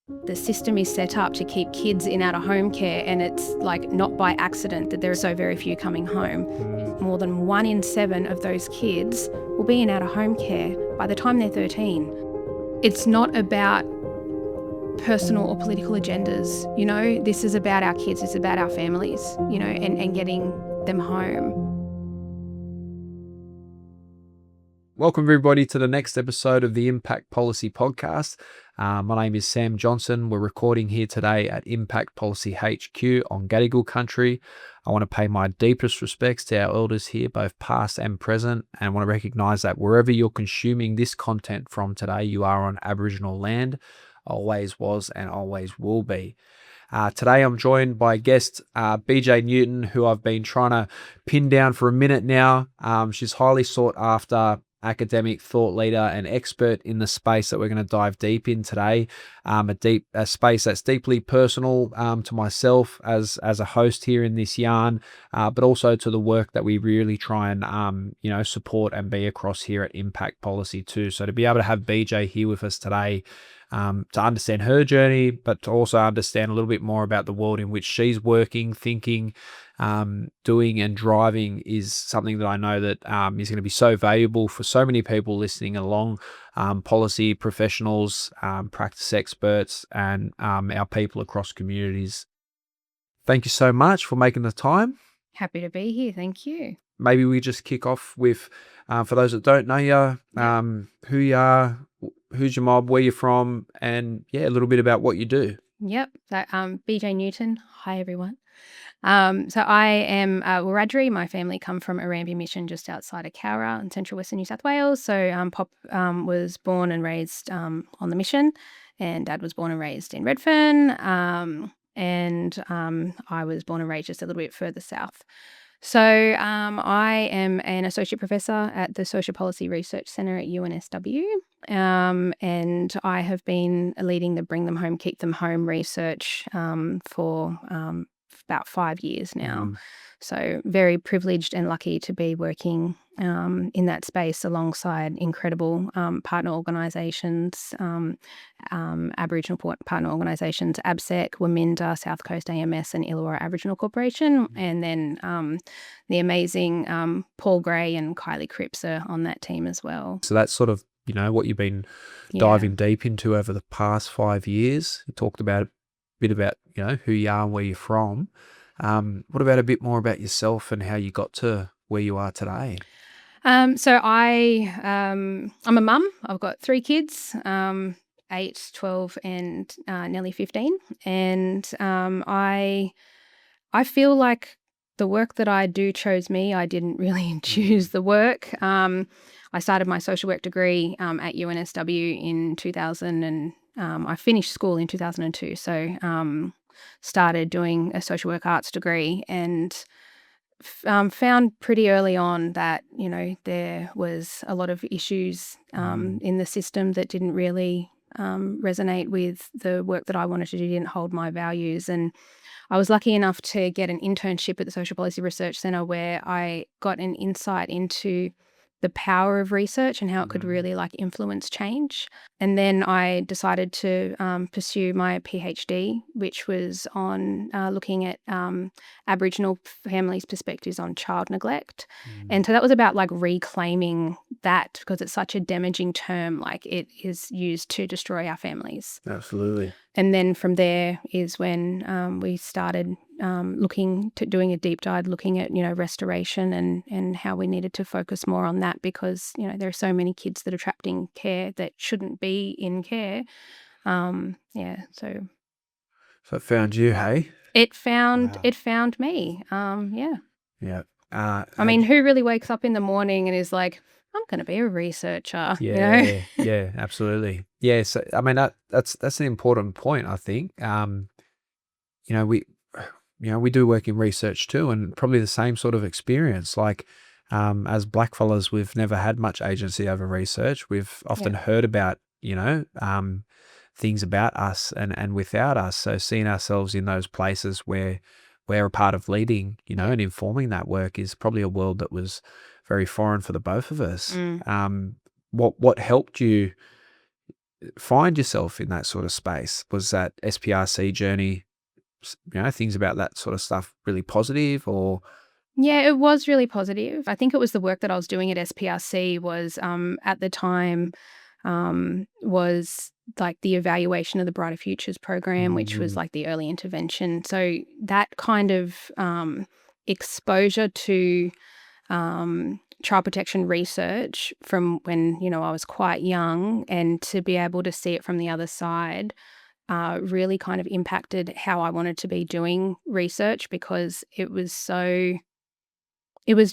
The system is set up to keep kids in out-of-home care, and it's like not by accident that there are so very few coming home. More than 1 in 7 of those kids will be in out-of-home care by the time they're 13. It's not about personal or political agendas, this is about our kids, it's about our families, and getting them home. Welcome everybody to the next episode of the Impact Policy Podcast. My name is Sam Johnson. We're recording here today at Impact Policy HQ on Gadigal country. I want to pay my deepest respects to our elders here, both past and present, and want to recognise that wherever you're consuming this content from today, you are on Aboriginal land, always was and always will be. Today I'm joined by guest BJ Newton, who I've been trying to pin down for a minute now. She's highly sought after academic thought leader and expert in the space that we're going to dive deep in today. A space that's deeply personal to myself as a host here in this yarn, but also to the work that we really try and support and be across here at Impact Policy too. So to be able to have BJ here with us today, to understand her journey, but to also understand a little bit more about the world in which she's working, thinking, doing and driving is something that I know that is going to be so valuable for so many people listening along, policy professionals, practice experts, and our people across communities. Thank you so much for making the time. Happy to be here, thank you. Maybe we just kick off with, for those that don't know you, who you are, who's your mob, where you're from, and a little bit about what you do. Yep. So BJ Newton. Hi everyone. So I am Wiradjuri. My family come from Arambia Mission just outside of Cowra in central western New South Wales. So Pop was born and raised on the mission, and Dad was born and raised in Redfern, and I was born and raised just a little bit further south. So I am an associate professor at the Social Policy Research Centre at UNSW, and I have been leading the Bring Them Home, Keep Them Home research for about 5 years now. So very privileged and lucky to be working in that space alongside incredible partner organisations, Aboriginal partner organisations, ABSEC, Waminda, South Coast AMS and Illawarra Aboriginal Corporation, and then the amazing Paul Gray and Kylie Cripps are on that team as well. So that's sort of, what you've been diving deep into over the past 5 years. You talked about a bit about, who you are and where you're from. What about a bit more about yourself and how you got to where you are today? So I'm a mum. I've got 3 kids, 8, 12 and nearly 15. And I feel like the work that I do chose me. I didn't really choose the work. I started my social work degree at UNSW in 2000 and I finished school in 2002. So started doing a social work arts degree and found pretty early on that, there was a lot of issues in the system that didn't really resonate with the work that I wanted to do, didn't hold my values. And I was lucky enough to get an internship at the Social Policy Research Centre where I got an insight into the power of research and how it could really influence change. And then I decided to pursue my PhD, which was on looking at Aboriginal families' perspectives on child neglect. And so that was about reclaiming that, because it's such a damaging term, it is used to destroy our families. Absolutely. And then from there is when we started doing a deep dive, looking at, restoration and how we needed to focus more on that, because, there are so many kids that are trapped in care that shouldn't be in care. So it found you, hey? It found me. Yeah. I mean, who really wakes up in the morning and is like, I'm going to be a researcher? Yeah, yeah, absolutely. Yeah, so I mean that's an important point, I think. We do work in research too, and probably the same sort of experience. As blackfellas, we've never had much agency over research. We've often heard about, things about us and without us. So seeing ourselves in those places where we're a part of leading, and informing that work is probably a world that was very foreign for the both of us. What helped you find yourself in that sort of space? Was that SPRC journey, things about that sort of stuff really positive, or? Yeah, it was really positive. I think it was the work that I was doing at SPRC was, at the time, was like the evaluation of the Brighter Futures program, which was Mm, like the early intervention. So that kind of exposure to child protection research from when, I was quite young, and to be able to see it from the other side really kind of impacted how I wanted to be doing research, because it was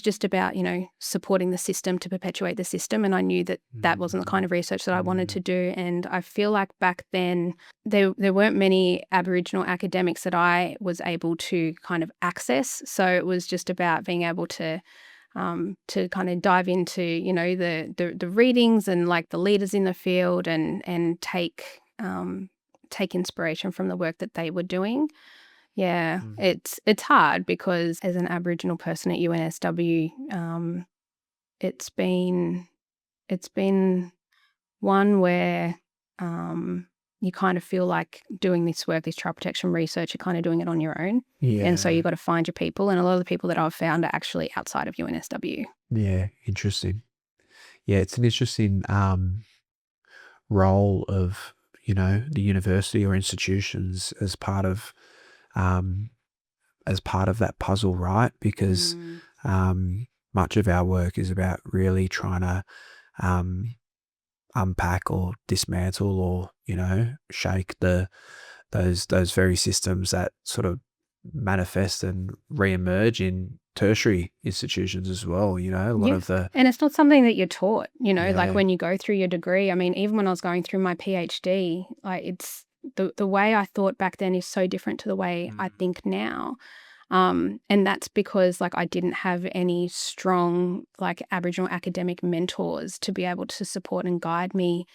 just about, supporting the system to perpetuate the system. And I knew that that wasn't the mm, kind of research that I wanted mm, to do. And I feel like back then there weren't many Aboriginal academics that I was able to kind of access. So it was just about being able to kind of dive into, the readings and like the leaders in the field, and take inspiration from the work that they were doing. Yeah, mm. it's hard because as an Aboriginal person at UNSW, it's been it's been one where you kind of feel like doing this work, this child protection research, you're kind of doing it on your own, and so Yeah, you've got to find your people. And a lot of the people that I've found are actually outside of UNSW. yeah, interesting. Yeah, it's an interesting role of, the university or institutions um, as part of that puzzle, right? Because Mm. much of our work is about really trying to um, unpack or dismantle or, shake those very systems that sort of manifest and reemerge in tertiary institutions as well. A lot Yeah. of the, And it's not something that you're taught, like yeah. when you go through your degree. I mean, even when I was going through my PhD, like it's the way I thought back then is so different to the way I Mm, think now. And that's because like I didn't have any strong like Aboriginal academic mentors to be able to support and guide me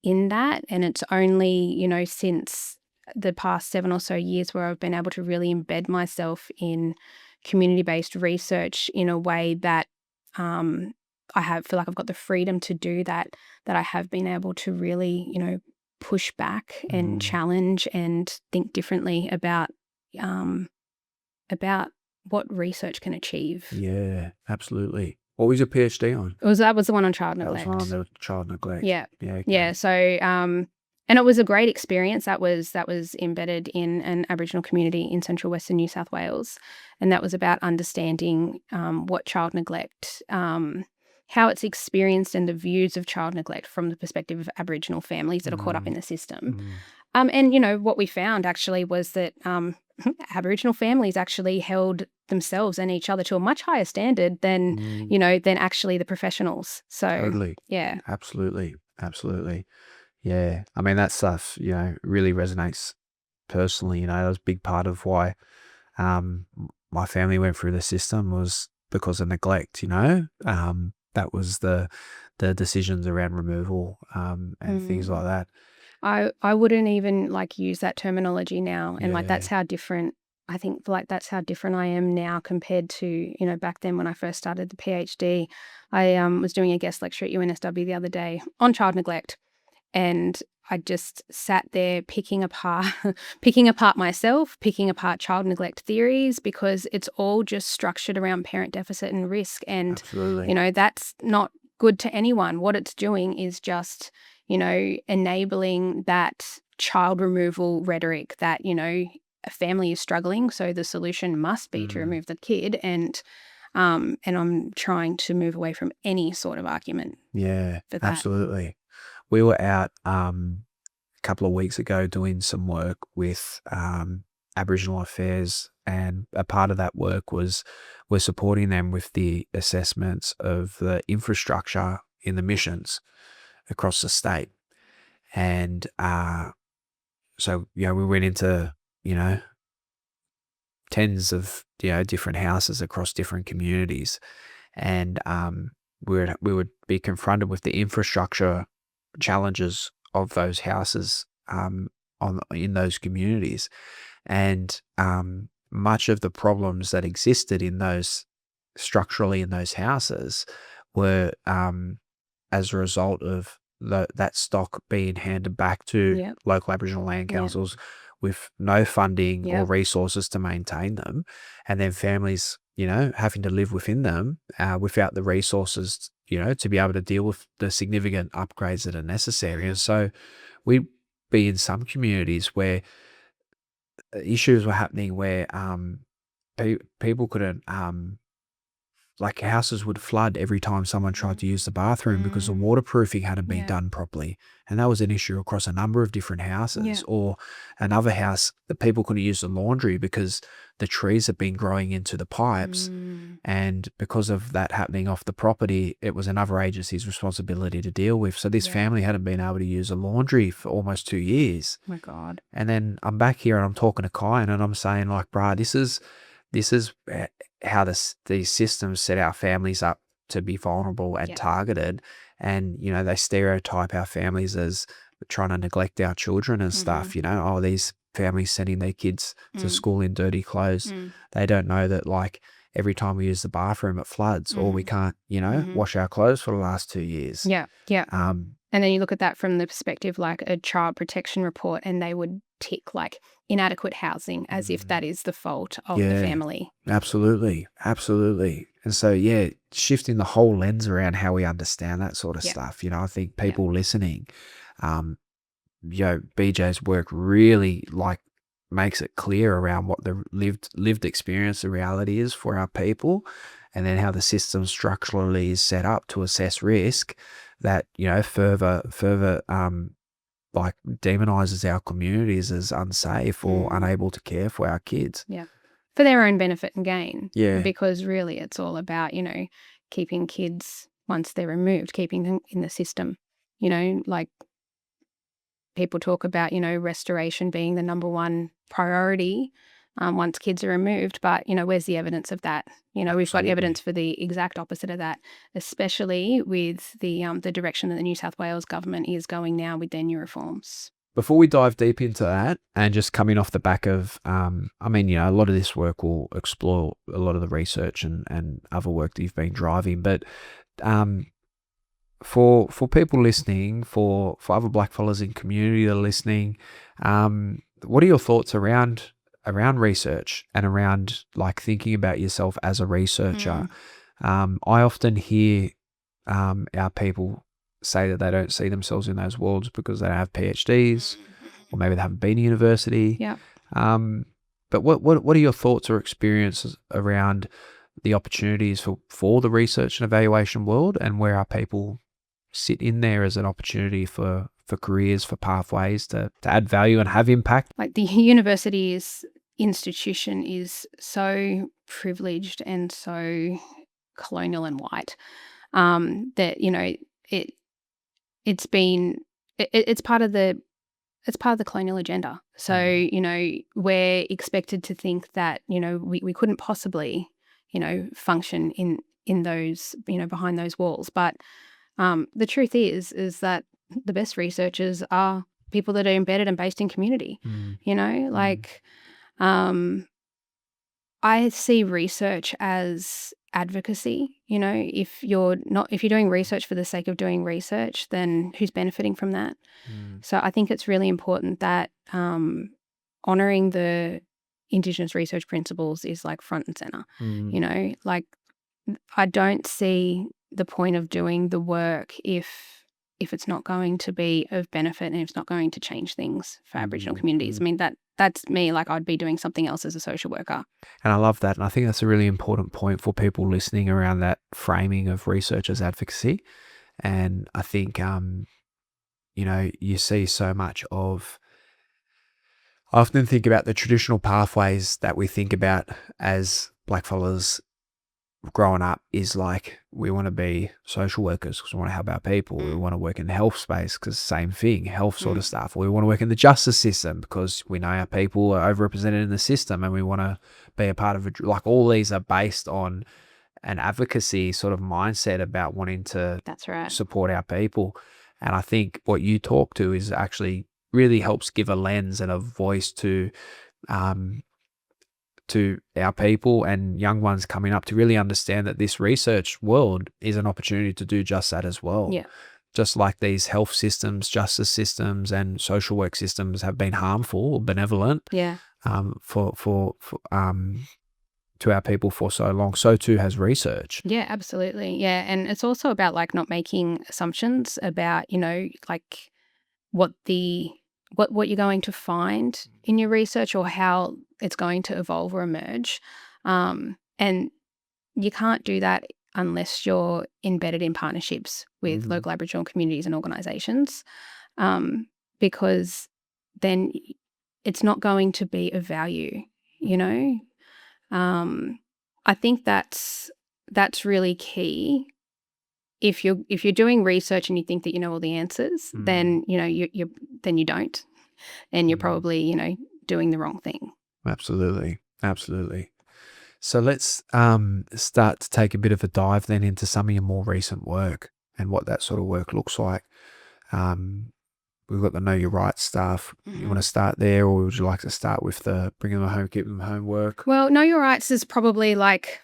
in that. And it's only, since the past 7 or so years where I've been able to really embed myself in community-based research in a way that um, feel like I've got the freedom to do that, that I have been able to really, push back and mm. challenge and think differently um, about what research can achieve. Yeah, absolutely. What was your PhD on? That was the one on child That was on neglect. the child neglect. Yeah. Yeah, Yeah, okay. so, and it was a great experience. That was embedded in an Aboriginal community in central Western New South Wales, and that was about understanding, what child neglect, how it's experienced, and the views of child neglect from the perspective of Aboriginal families that are caught up Mm, in the system. mm, And, what we found actually was that, Aboriginal families actually held themselves and each other to a much higher standard than, mm. than actually the professionals. So, Totally. yeah. Absolutely. Absolutely. Yeah. I mean, that stuff, really resonates personally. That was a big part of why my family went through the system was because of neglect, that was the decisions around removal and things like Mm. that. I wouldn't even, like, use that terminology now, and, like, that's Yeah. how different I think, like, that's how different I am now compared to, back then when I first started the PhD. I, was doing a guest lecture at UNSW the other day on child neglect, and I just sat there picking apart picking apart myself, picking apart child neglect theories, because it's all just structured around parent deficit and risk, and, Absolutely. that's not good to anyone. What it's doing is just, enabling that child removal rhetoric that, a family is struggling, so the solution must be to Mm. remove the kid, and I'm trying to move away from any sort of argument Yeah, for that. absolutely. We were out a couple of weeks ago doing some work with Aboriginal Affairs, and a part of that work was we're supporting them with the assessments of the infrastructure in the missions across the state. And so, we went into, you know, tens of, different houses across different communities. And we would be confronted with the infrastructure challenges of those houses in those communities. And much of the problems that existed in those structurally in those houses were as a result of that stock being handed back to Yeah. local Aboriginal land Yeah. councils with no funding Yeah. or resources to maintain them, and then families, having to live within them without the resources, to be able to deal with the significant upgrades that are necessary. And so we'd be in some communities where issues were happening where people couldn't, like houses would flood every time someone tried to use the bathroom because the waterproofing hadn't been Yeah. done properly. And that was an issue across a number of different houses. Yeah. Or another house that people couldn't use the laundry because the trees had been growing into the pipes. And because of that happening off the property, it was another agency's responsibility to deal with. So this Yeah. family hadn't been able to use a laundry for almost 2 years. Oh my God. And then I'm back here and I'm talking to Kyan and I'm saying like, bruh, this is how these systems set our families up to be vulnerable and targeted. And, they stereotype our families as trying to neglect our children and stuff, oh, these families sending their kids to school in dirty clothes. They don't know that like every time we use the bathroom, it floods or we can't, wash our clothes for the last 2 years. Yeah. Yeah. And then you look at that from the perspective like a child protection report and they would tick like inadequate housing as if that is the fault of the family. Absolutely. And so, shifting the whole lens around how we understand that sort of stuff, I think people listening, BJ's work really like makes it clear around what the lived experience, the reality is for our people, and then how the system structurally is set up to assess risk that, further like demonizes our communities as unsafe or unable to care for our kids. Yeah. For their own benefit and gain. Yeah. Because really it's all about, keeping kids once they're removed, keeping them in the system. Like people talk about, restoration being the number one priority once kids are removed. But, where's the evidence of that? We've got evidence for the exact opposite of that, especially with the direction that the New South Wales government is going now with their new reforms. Before we dive deep into that, and just coming off the back of, a lot of this work will explore a lot of the research and other work that you've been driving, but for people listening, for other blackfellas in community that are listening, what are your thoughts around research and around like thinking about yourself as a researcher? I often hear our people say that they don't see themselves in those worlds because they don't have PhDs or maybe they haven't been to university. Yeah. But what are your thoughts or experiences around the opportunities for the research and evaluation world and where our people sit in there as an opportunity for careers, for pathways to add value and have impact? Like the university's institution is so privileged and so colonial and white that, it's part of the colonial agenda. So, we're expected to think that, we couldn't possibly, function in those, behind those walls. But the truth is that the best researchers are people that are embedded and based in community. I see research as advocacy. If you're doing research for the sake of doing research, then who's benefiting from that? So I think it's really important that honouring the Indigenous research principles is like front and centre. Like I don't see the point of doing the work if it's not going to be of benefit and if it's not going to change things for Aboriginal communities. I mean, that's me. Like I'd be doing something else as a social worker. And I love that. And I think that's a really important point for people listening around that framing of research as advocacy. And I think, you see so much of, I often think about the traditional pathways that we think about as blackfellas growing up is like, we want to be social workers because we want to help our people. We want to work in the health space because same thing, health sort of stuff. Or we want to work in the justice system because we know our people are overrepresented in the system and we want to be a part of it. Like all these are based on an advocacy sort of mindset about wanting to support our people. And I think what you talk to is actually really helps give a lens and a voice to our people and young ones coming up to really understand that this research world is an opportunity to do just that as well. Yeah. just like these health systems, justice systems, and social work systems have been harmful or benevolent Yeah. for to our people for so long, so too has research. Yeah, absolutely. Yeah. And it's also about like not making assumptions about, like what you're going to find in your research or how it's going to evolve or emerge. And you can't do that unless you're embedded in partnerships with Mhm. local Aboriginal communities and organisations, because then it's not going to be of value, you know? I think that's really key. If you're doing research and you think that you know all the answers, then then you don't, and you're Mm. probably doing the wrong thing. Absolutely, absolutely. So let's start to take a bit of a dive then into some of your more recent work and what that sort of work looks like. Um, we've got the Know Your Rights stuff. You want to start there, or would you like to start with the bringing them home, keeping them home work? Well, Know Your Rights is probably like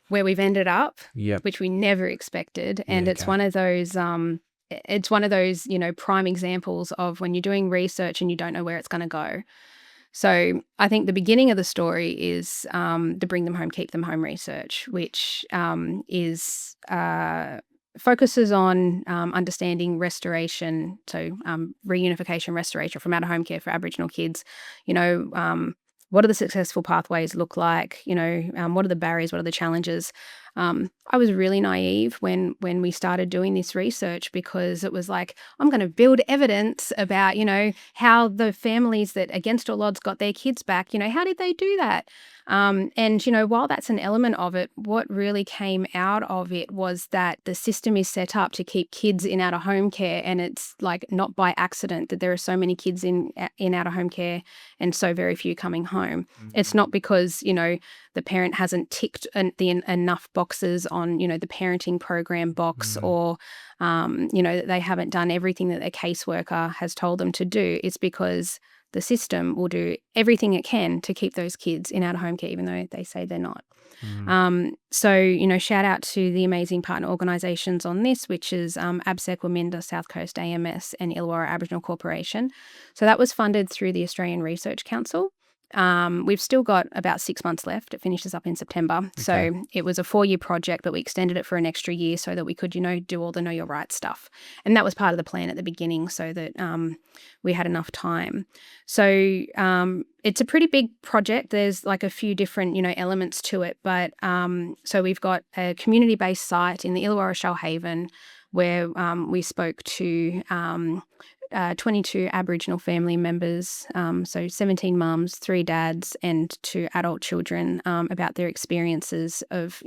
where we've ended up, Yep. which we never expected, and Yeah, it's okay. one of those prime examples of when you're doing research and you don't know where it's going to go. So I think the beginning of the story is the Bring Them Home, Keep Them Home research, which focuses on understanding restoration, so reunification, restoration from out-of-home care for Aboriginal kids. What do the successful pathways look like? What are the barriers? What are the challenges? I was really naive when we started doing this research, because it was like, I'm going to build evidence about, how the families that against all odds got their kids back, how did they do that? And while that's an element of it, what really came out of it was that the system is set up to keep kids in out-of-home care, and it's like not by accident that there are so many kids in out-of-home care and so very few coming home. It's not because, the parent hasn't ticked enough boxes on, the parenting program box, or, that they haven't done everything that their caseworker has told them to do. It's because the system will do everything it can to keep those kids in out-of-home care, even though they say they're not. So, shout out to the amazing partner organisations on this, which is ABSEC, Waminda, South Coast AMS, and Illawarra Aboriginal Corporation. So that was funded through the Australian Research Council. We've still got about 6 months left. It finishes up in September. Okay. So it was a 4-year project, but we extended it for an extra year so that we could, do all the Know Your Rights stuff. And that was part of the plan at the beginning, so that we had enough time. So it's a pretty big project. There's like a few different, elements to it. But so we've got a community-based site in the Illawarra Shoalhaven where we spoke to 22 Aboriginal family members, so 17 mums, 3 dads, and 2 adult children, about their experiences of,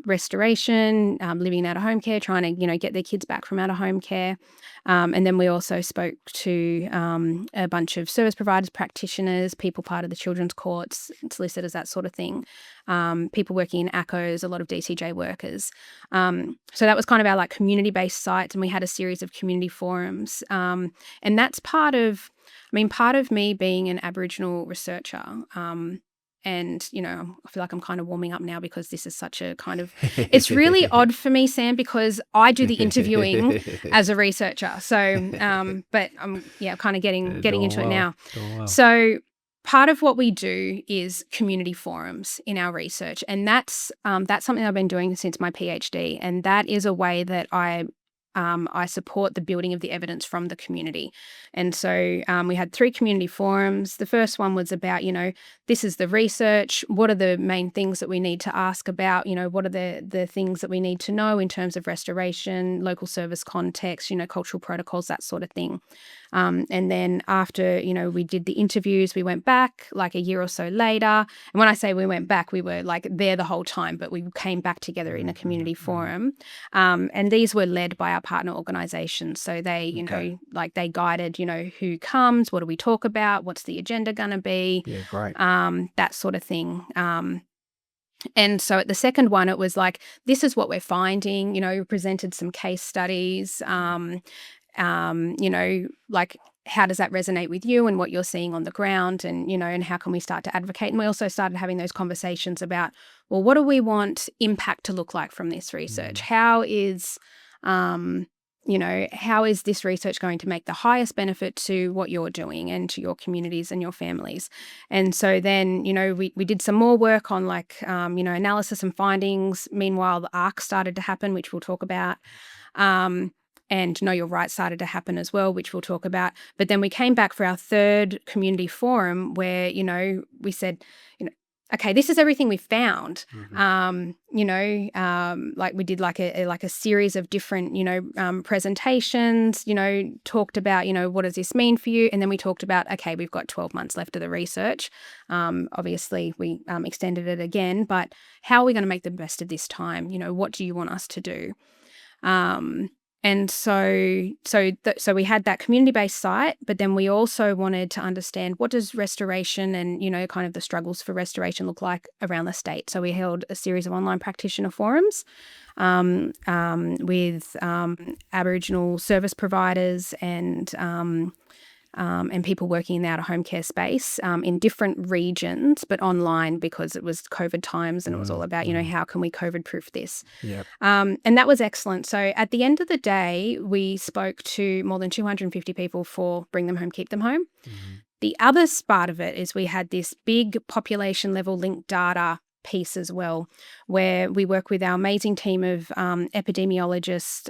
restoration, living in out-of-home care, trying to, get their kids back from out-of-home care. And then we also spoke to a bunch of service providers, practitioners, people part of the children's courts, solicitors, that sort of thing, people working in ACOs, a lot of DCJ workers. So that was kind of our like community-based sites, and we had a series of community forums. And that's part of me being an Aboriginal researcher. And, I feel like I'm kind of warming up now, because this is such a kind of, it's really odd for me, Sam, because I do the interviewing as a researcher. So, but I'm kind of getting into it now. So part of what we do is community forums in our research, and that's something I've been doing since my PhD, and that is a way that I support the building of the evidence from the community. And so we had 3 community forums. The first one was about, this is the research. What are the main things that we need to ask about? What are the things that we need to know in terms of restoration, local service context, cultural protocols, that sort of thing. And then after, we did the interviews, we went back like a year or so later. And when I say we went back, we were like there the whole time, but we came back together in a community forum. And these were led by our partner organisations. So they, they guided, who comes, what do we talk about, what's the agenda going to be, great. that sort of thing. And so at the second one, it was like, this is what we're finding, we presented some case studies, like how does that resonate with you and what you're seeing on the ground, and, and how can we start to advocate? And we also started having those conversations about, well, what do we want impact to look like from this research? How is, how is this research going to make the highest benefit to what you're doing and to your communities and your families? And so then, we did some more work on analysis and findings. Meanwhile, the ARC started to happen, which we'll talk about. And Know Your Rights started to happen as well, which we'll talk about. But then we came back for our third community forum where, we said, okay, this is everything we found. We did like a series of different, presentations, talked about, what does this mean for you? And then we talked about, okay, we've got 12 months left of the research. Obviously, we extended it again, but how are we going to make the best of this time? What do you want us to do? And so we had that community-based site, but then we also wanted to understand what does restoration and, kind of the struggles for restoration look like around the state. So we held a series of online practitioner forums with Aboriginal service providers and people working in the out-of-home care space in different regions, but online because it was COVID times and it was all about, how can we COVID-proof this? Yep. And that was excellent. So at the end of the day, we spoke to more than 250 people for Bring Them Home, Keep Them Home. The other part of it is we had this big population-level linked data piece as well, where we work with our amazing team of epidemiologists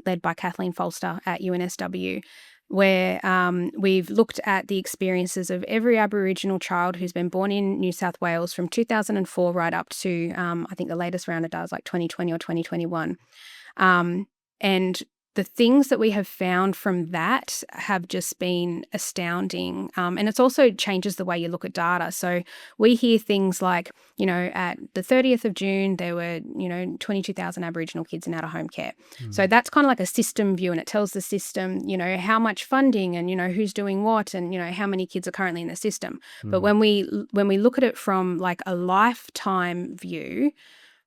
led by Kathleen Folster at UNSW, where we've looked at the experiences of every Aboriginal child who's been born in New South Wales from 2004 right up to, I think the latest round of data is like 2020 or 2021. And the things that we have found from that have just been astounding. And it's also changes the way you look at data. So we hear things like, at the 30th of June, there were, 22,000 Aboriginal kids in out-of-home care. So that's kind of like a system view, and it tells the system, how much funding and, who's doing what and, how many kids are currently in the system. But when we look at it from like a lifetime view,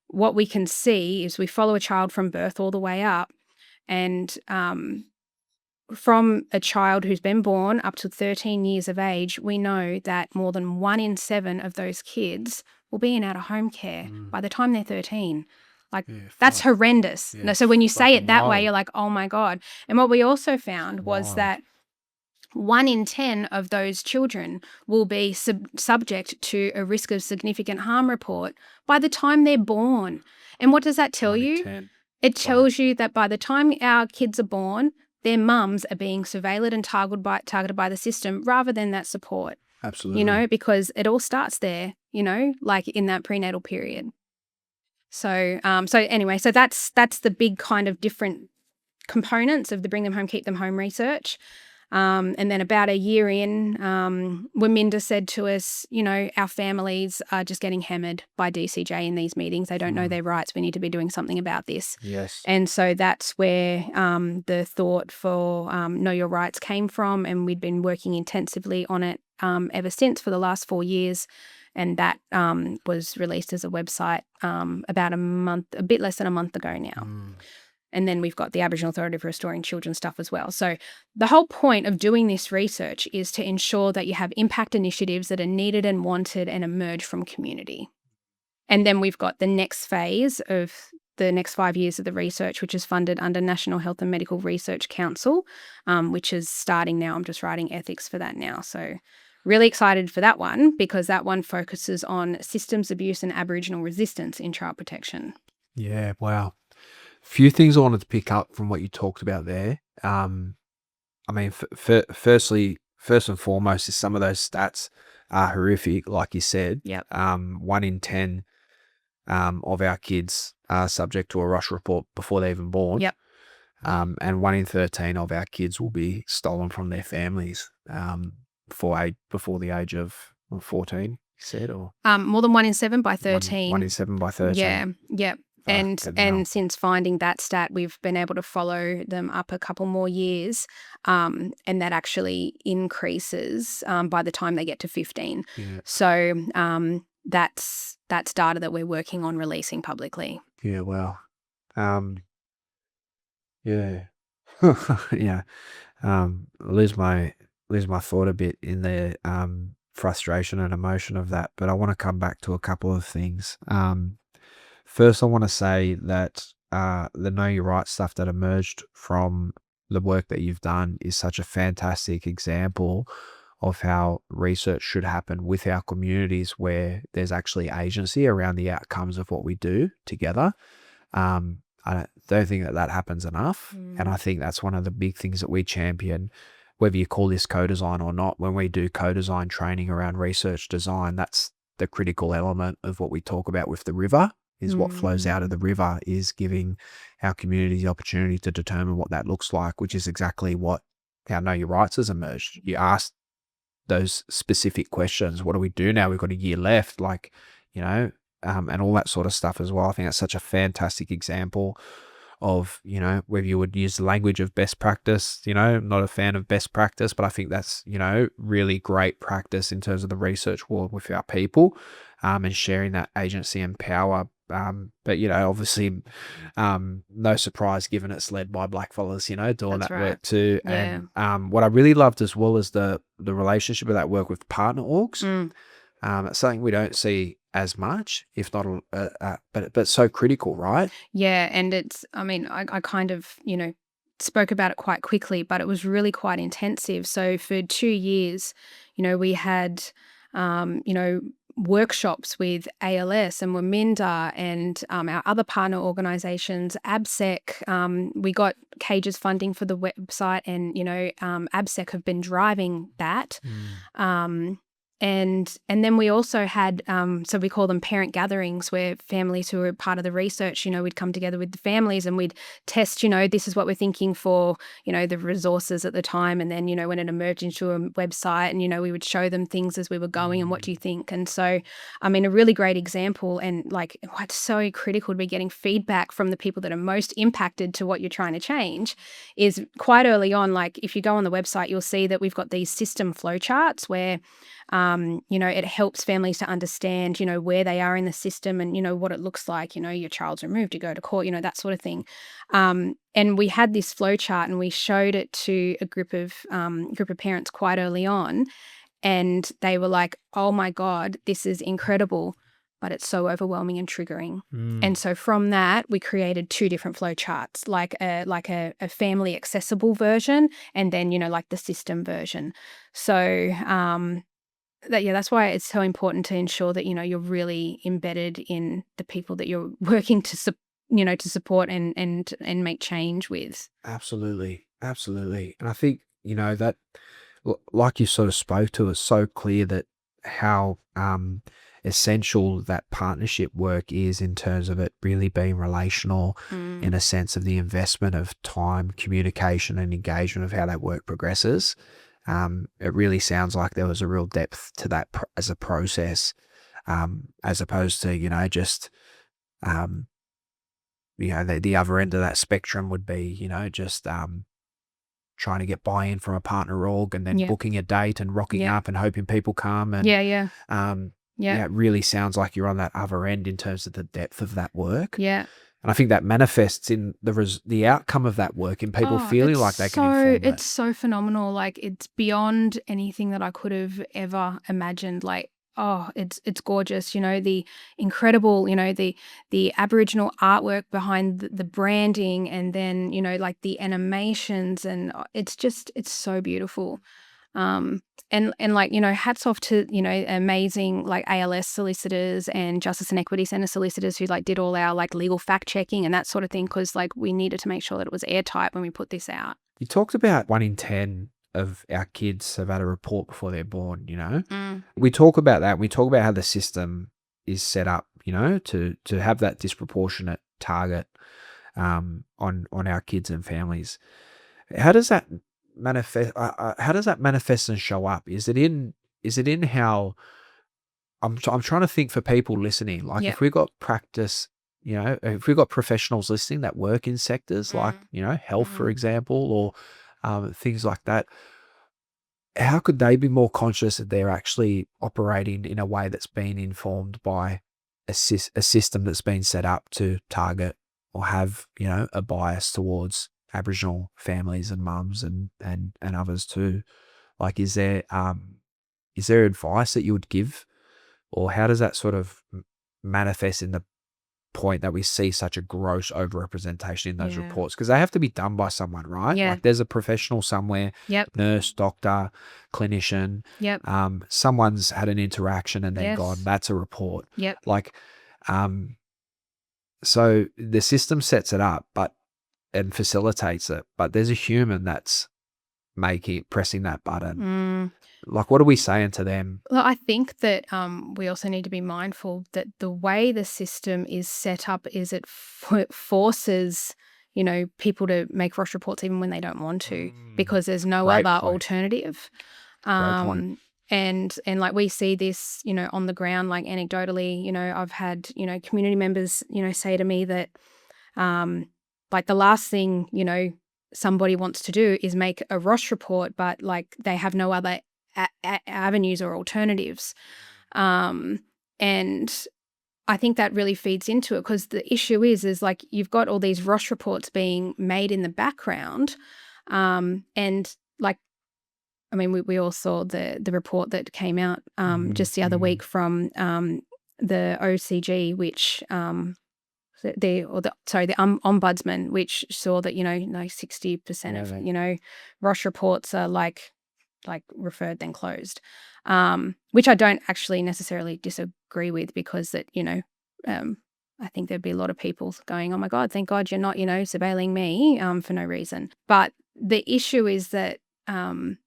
what we can see is we follow a child from birth all the way up. And from a child who's been born up to 13 years of age, we know that more than 1 in 7 of those kids will be in out-of-home care by the time they're 13. That's horrendous. Yeah, so when you say it that wild. way, you're like, oh my God. And what we also found was that 1 in 10 of those children will be subject to a risk of significant harm report by the time they're born. And what does that tell you? 10. It tells you that by the time our kids are born, their mums are being surveilled and targeted by the system rather than that support. Absolutely. Because it all starts there, like in that prenatal period. So anyway, so that's the big kind of different components of the Bring Them Home, Keep Them Home research. And then about a year in, Waminda said to us, our families are just getting hammered by DCJ in these meetings. They don't know their rights. We need to be doing something about this. Yes. And so that's where the thought for Know Your Rights came from. And we'd been working intensively on it ever since for the last 4 years. And that was released as a website about a bit less than a month ago now. And then we've got the Aboriginal Authority for Restoring Children stuff as well. So the whole point of doing this research is to ensure that you have impact initiatives that are needed and wanted and emerge from community. And then we've got the next phase of the next 5 years of the research, which is funded under National Health and Medical Research Council, which is starting now. I'm just writing ethics for that now. So really excited for that one because that one focuses on systems abuse and Aboriginal resistance in child protection. Yeah, wow. Few things I wanted to pick up from what you talked about there. First and foremost is some of those stats are horrific, like you said. Yep. 1 in 10 of our kids are subject to a rush report before they're even born. Yep. And 1 in 13 of our kids will be stolen from their families before the age of 14, you said? Or more than 1 in 7 by 13. 1 in 7 by 13. Yeah, yep. And since finding that stat, we've been able to follow them up a couple more years, and that actually increases by the time they get to 15. Yeah. So that's data that we're working on releasing publicly. Yeah, wow. Yeah. Yeah. Lose my thought a bit in the frustration and emotion of that, but I want to come back to a couple of things. First, I want to say that the Know Your Right stuff that emerged from the work that you've done is such a fantastic example of how research should happen with our communities, where there's actually agency around the outcomes of what we do together. I don't think that happens enough. And I think that's one of the big things that we champion, whether you call this co-design or not. When we do co-design training around research design, that's the critical element of what we talk about with the river, is what flows out of the river is giving our community the opportunity to determine what that looks like, which is exactly what our Know Your Rights has emerged. You ask those specific questions. What do we do now? We've got a year left, and all that sort of stuff as well. I think that's such a fantastic example of, whether you would use the language of best practice. I'm not a fan of best practice, but I think that's, really great practice in terms of the research world with our people, and sharing that agency and power. But obviously, no surprise given it's led by blackfellas, doing That's that right. work too. Yeah. And what I really loved as well is the relationship of that work with partner orgs. It's something we don't see as much, if not, but so critical, right? Yeah, and I kind of, spoke about it quite quickly, but it was really quite intensive. So for 2 years, we had, workshops with ALS and Waminda and our other partner organisations, ABSEC. We got Cage's funding for the website, and ABSEC have been driving that. And then we also had, so we call them parent gatherings, where families who were part of the research, we'd come together with the families and we'd test, this is what we're thinking for, the resources at the time. And then, when it emerged into a website, and, we would show them things as we were going and what do you think? And so, a really great example, and what's so critical to be getting feedback from the people that are most impacted to what you're trying to change is quite early on. Like if you go on the website, you'll see that we've got these system flowcharts where it helps families to understand, where they are in the system and, what it looks like, your child's removed, you go to court, that sort of thing. And we had this flow chart and we showed it to a group of parents quite early on, and they were like, oh my God, this is incredible, but it's so overwhelming and triggering. And so from that, we created 2 different flow charts, like a family accessible version, and then, like the system version. So, that's why it's so important to ensure that you're really embedded in the people that you're working to support and make change with. Absolutely. And I think, that, like you sort of spoke to, it's so clear that how essential that partnership work is in terms of it really being relational, in a sense of the investment of time, communication and engagement of how that work progresses. It really sounds like there was a real depth to that as a process, as opposed to, just, the other end of that spectrum would be, just trying to get buy-in from a partner org and then Yeah. booking a date and rocking Yeah. up and hoping people come. And Yeah. it really sounds like you're on that other end in terms of the depth of that work. Yeah. And I think that manifests in the outcome of that work, in people feeling like they can inform it. It's so phenomenal. Like it's beyond anything that I could have ever imagined. Like, it's gorgeous. The incredible, the Aboriginal artwork behind the branding, and then, the animations, and it's so beautiful. And hats off to, amazing ALS solicitors and Justice and Equity Centre solicitors who did all our legal fact checking and that sort of thing, because we needed to make sure that it was airtight when we put this out. You talked about 1 in 10 of our kids have had a report before they're born, We talk about that. We talk about how the system is set up, to have that disproportionate target on our kids and families. How does that manifest? How does that manifest and show up? Is it in how? I'm trying to think for people listening. Like if we got practice, if we got professionals listening that work in sectors like health, for example, or things like that. How could they be more conscious that they're actually operating in a way that's been informed by a system that's been set up to target or have, a bias towards Aboriginal families and mums and others too? Like, is there advice that you would give, or how does that sort of manifest in the point that we see such a gross overrepresentation in those Yeah. reports, because they have to be done by someone, right? Yeah. Like there's a professional somewhere, Yep. nurse, doctor, clinician, Yep. someone's had an interaction and then Yes. gone, that's a report. Yep. Like, so the system sets it up, and facilitates it, but there's a human that's pressing that button. Like, what are we saying to them? Well, I think that we also need to be mindful that the way the system is set up is it forces, people to make Rosh reports even when they don't want to, because there's no Great other point. alternative. Great point. And like we see this, on the ground, like anecdotally, I've had, community members, say to me that like the last thing, somebody wants to do is make a Rosh report, but like they have no other avenues or alternatives. And I think that really feeds into it, because the issue is like you've got all these Rosh reports being made in the background. And like, I mean, we all saw the report that came out just the other week from the OCG, which the ombudsman, which saw that 60% of Rosh reports are like referred then closed, which I don't actually necessarily disagree with, because that I think there'd be a lot of people going, oh my God, thank God you're not surveilling me for no reason. But the issue is that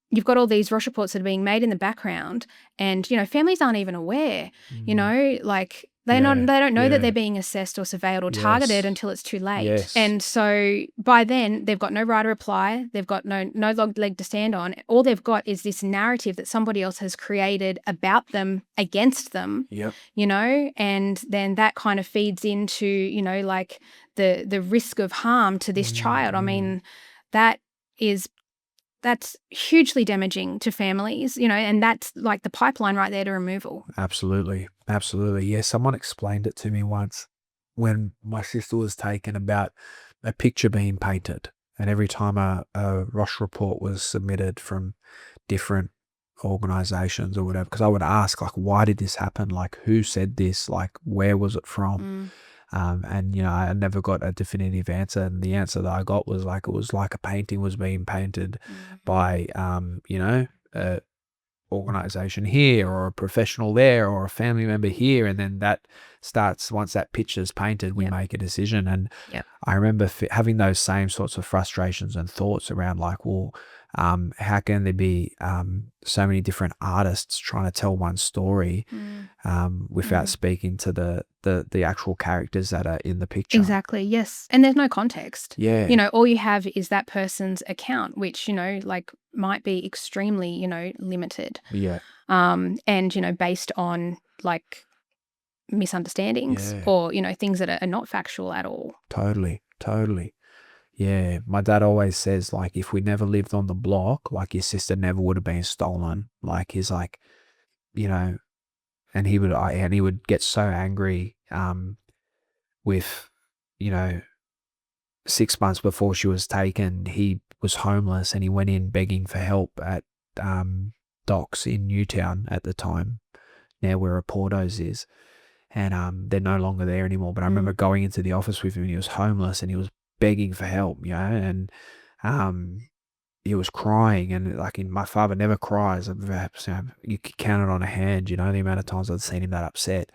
you've got all these Rosh reports that are being made in the background, and families aren't even aware. Like they don't know that they're being assessed or surveilled or targeted until it's too late. Yes. And so by then they've got no right to reply. They've got no leg to stand on. All they've got is this narrative that somebody else has created about them, against them. Yep. And then that kind of feeds into like the risk of harm to this child. I mean, that's hugely damaging to families, and that's like the pipeline right there to removal. Absolutely. Absolutely. Yeah, someone explained it to me once when my sister was taken, about a picture being painted. And every time a Rosh report was submitted from different organizations or whatever, because I would ask, like, why did this happen? Like, who said this? Like, where was it from? And I never got a definitive answer, and the answer that I got was like, it was like a painting was being painted by a organization here, or a professional there, or a family member here, and then that starts, once that picture's painted, we make a decision. And I remember having those same sorts of frustrations and thoughts around, like, well, how can there be so many different artists trying to tell one story without speaking to the actual characters that are in the picture? Exactly, yes. And there's no context. Yeah. All you have is that person's account, which, like might be extremely, limited. Yeah. And, based on like misunderstandings or, things that are not factual at all. Totally. Yeah, my dad always says, like, if we never lived on the block, like, your sister never would have been stolen. Like, he's like, and he would get so angry with, 6 months before she was taken, he was homeless and he went in begging for help at docks in Newtown at the time, now where a Portos is. And they're no longer there anymore. But I remember going into the office with him, and he was homeless and he was begging for help, and he was crying. And like, my father never cries. You could count it on a hand, the amount of times I'd seen him that upset.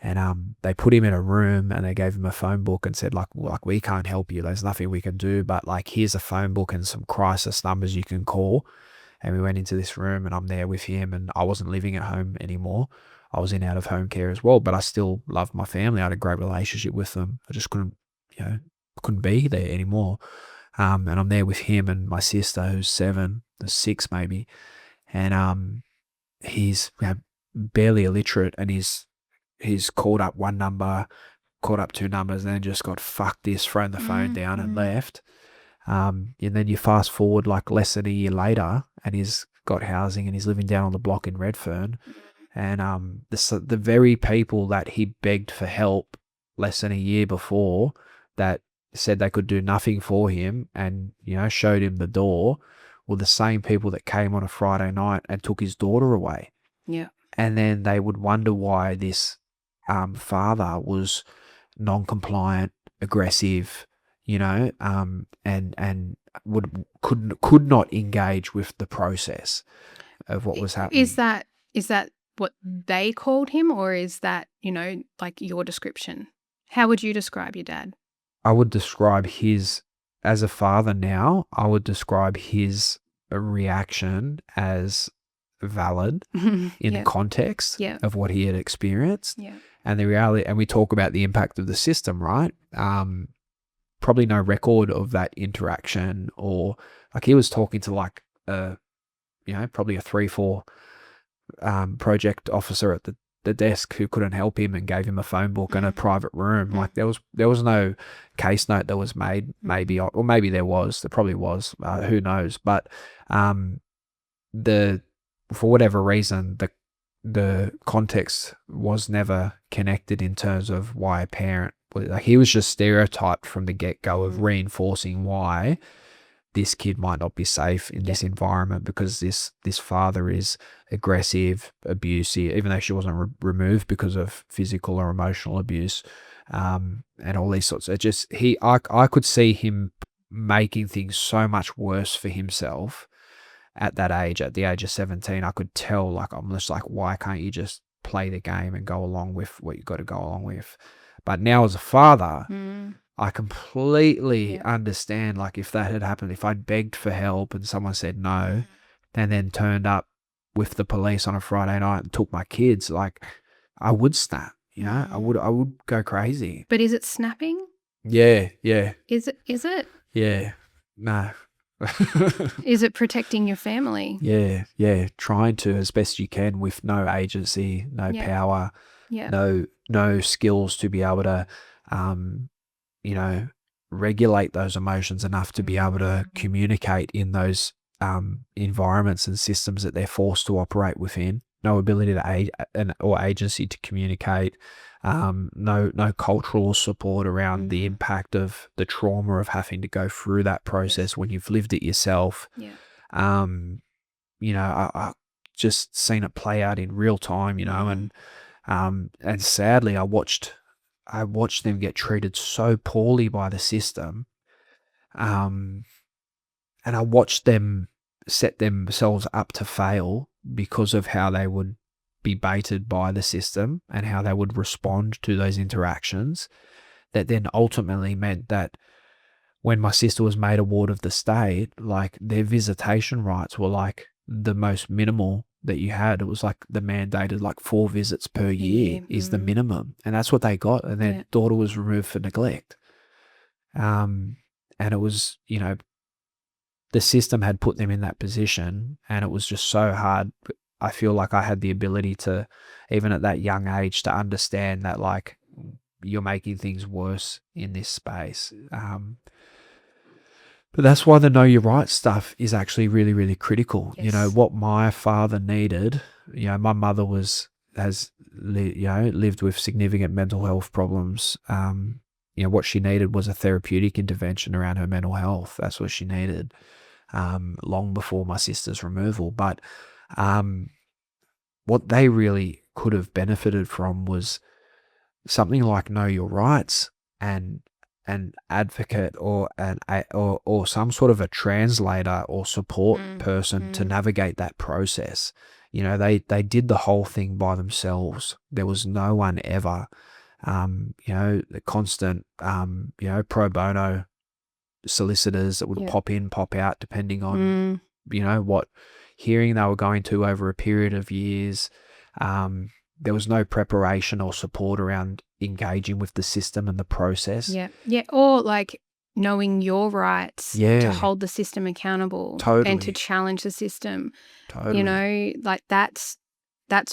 And they put him in a room and they gave him a phone book and said, like, we can't help you. There's nothing we can do, but like, here's a phone book and some crisis numbers you can call. And we went into this room, and I'm there with him, and I wasn't living at home anymore. I was in out of home care as well, but I still loved my family. I had a great relationship with them. I just couldn't be there anymore. And I'm there with him and my sister, who's 6 maybe. And he's barely illiterate, and he's called up one number, called up 2 numbers, and then just got, fuck this, thrown the phone down and left. And then you fast forward like less than a year later, and he's got housing and he's living down on the block in Redfern. And the very people that he begged for help less than a year before, that said they could do nothing for him and, showed him the door, were the same people that came on a Friday night and took his daughter away. Yeah. And then they would wonder why this father was non-compliant, aggressive, and could not engage with the process of what was happening. Is that what they called him, or is that, like your description? How would you describe your dad? I would describe as a father now, I would describe his reaction as valid in the context of what he had experienced. Yeah. And the reality, and we talk about the impact of the system, right? Probably no record of that interaction, or like he was talking to like probably a 3-4 project officer at the desk who couldn't help him and gave him a phone book and a private room. Like there was no case note that was made, maybe, or maybe there probably was, who knows? But for whatever reason, the context was never connected in terms of why a parent, like he was just stereotyped from the get-go of reinforcing why this kid might not be safe in this environment, because this father is aggressive, abusive, even though she wasn't removed because of physical or emotional abuse, and all these sorts. I could see him making things so much worse for himself at that age, at the age of 17. I could tell, like, I'm just like, why can't you just play the game and go along with what you got to go along with? But now as a father, I completely understand, like, if that had happened, if I'd begged for help and someone said no, and then turned up with the police on a Friday night and took my kids, like, I would snap, I would go crazy. But is it snapping? Yeah. Is it? Yeah. No. Is it protecting your family? Yeah. Trying to as best you can with no agency, no power, no skills to be able to, regulate those emotions enough to be able to communicate in those environments and systems that they're forced to operate within. No ability to or agency to communicate. No cultural support around the impact of the trauma of having to go through that process when you've lived it yourself. I just seen it play out in real time, and sadly I watched them get treated so poorly by the system, and I watched them set themselves up to fail because of how they would be baited by the system and how they would respond to those interactions, that then ultimately meant that when my sister was made a ward of the state, like, their visitation rights were like the most minimal that you had. It was like the mandated, like, 4 visits per year is the minimum, and that's what they got. And their daughter was removed for neglect. And it was, the system had put them in that position, and it was just so hard. I feel like I had the ability to, even at that young age, to understand that, like, you're making things worse in this space. But that's why the know your rights stuff is actually really, really critical. Yes. What my father needed, my mother lived with significant mental health problems. What she needed was a therapeutic intervention around her mental health. That's what she needed, long before my sister's removal. But what they really could have benefited from was something like know your rights and an advocate or some sort of a translator or support person to navigate that process. They did the whole thing by themselves. There was no one ever, the constant, pro bono solicitors that would pop in, pop out, depending on, what hearing they were going to over a period of years. There was no preparation or support around engaging with the system and the process. Yeah. Or like knowing your rights to hold the system accountable and to challenge the system. Totally. Like that's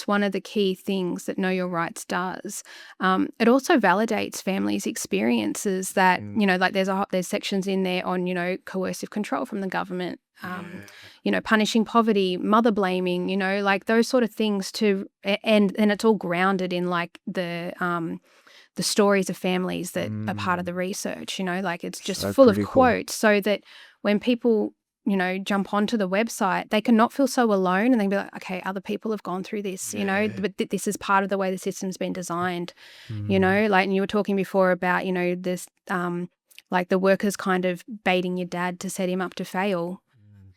one of the key things that Know Your Rights does. It also validates families' experiences that, like there's sections in there on, coercive control from the government, punishing poverty, mother blaming, like those sort of things and it's all grounded in like the stories of families that are part of the research, like it's just So full critical. of quotes, so that when people jump onto the website, they can not feel so alone, and they can be like, okay, other people have gone through this, but this is part of the way the system's been designed, like, and you were talking before about, this, like the workers kind of baiting your dad to set him up to fail.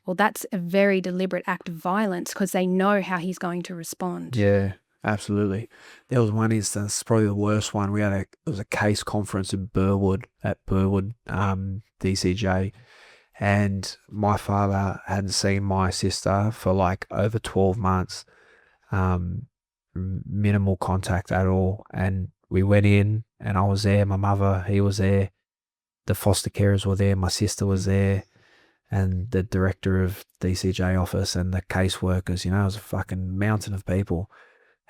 Well, that's a very deliberate act of violence because they know how he's going to respond. Yeah, absolutely. There was one instance, probably the worst one. It was a case conference in Burwood, DCJ, and my father hadn't seen my sister for like over 12 months, minimal contact at all. And we went in, and I was there, my mother, he was there, the foster carers were there, my sister was there, and the director of DCJ office and the caseworkers, it was a fucking mountain of people.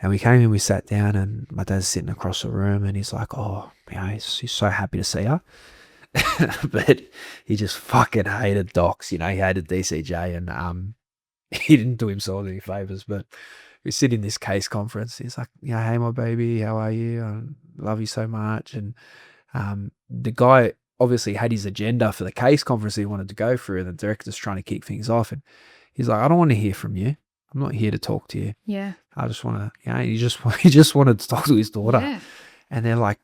And we came in, we sat down, and my dad's sitting across the room, and he's like, oh, he's so happy to see her. But he just fucking hated docs, he hated DCJ, and he didn't do himself any favors. But we sit in this case conference. He's like, hey, my baby, how are you? I love you so much. And the guy obviously had his agenda for the case conference he wanted to go through, and the director's trying to kick things off. And he's like, I don't want to hear from you. I'm not here to talk to you. Yeah. I just want to, he just wanted to talk to his daughter. Yeah. And they're like,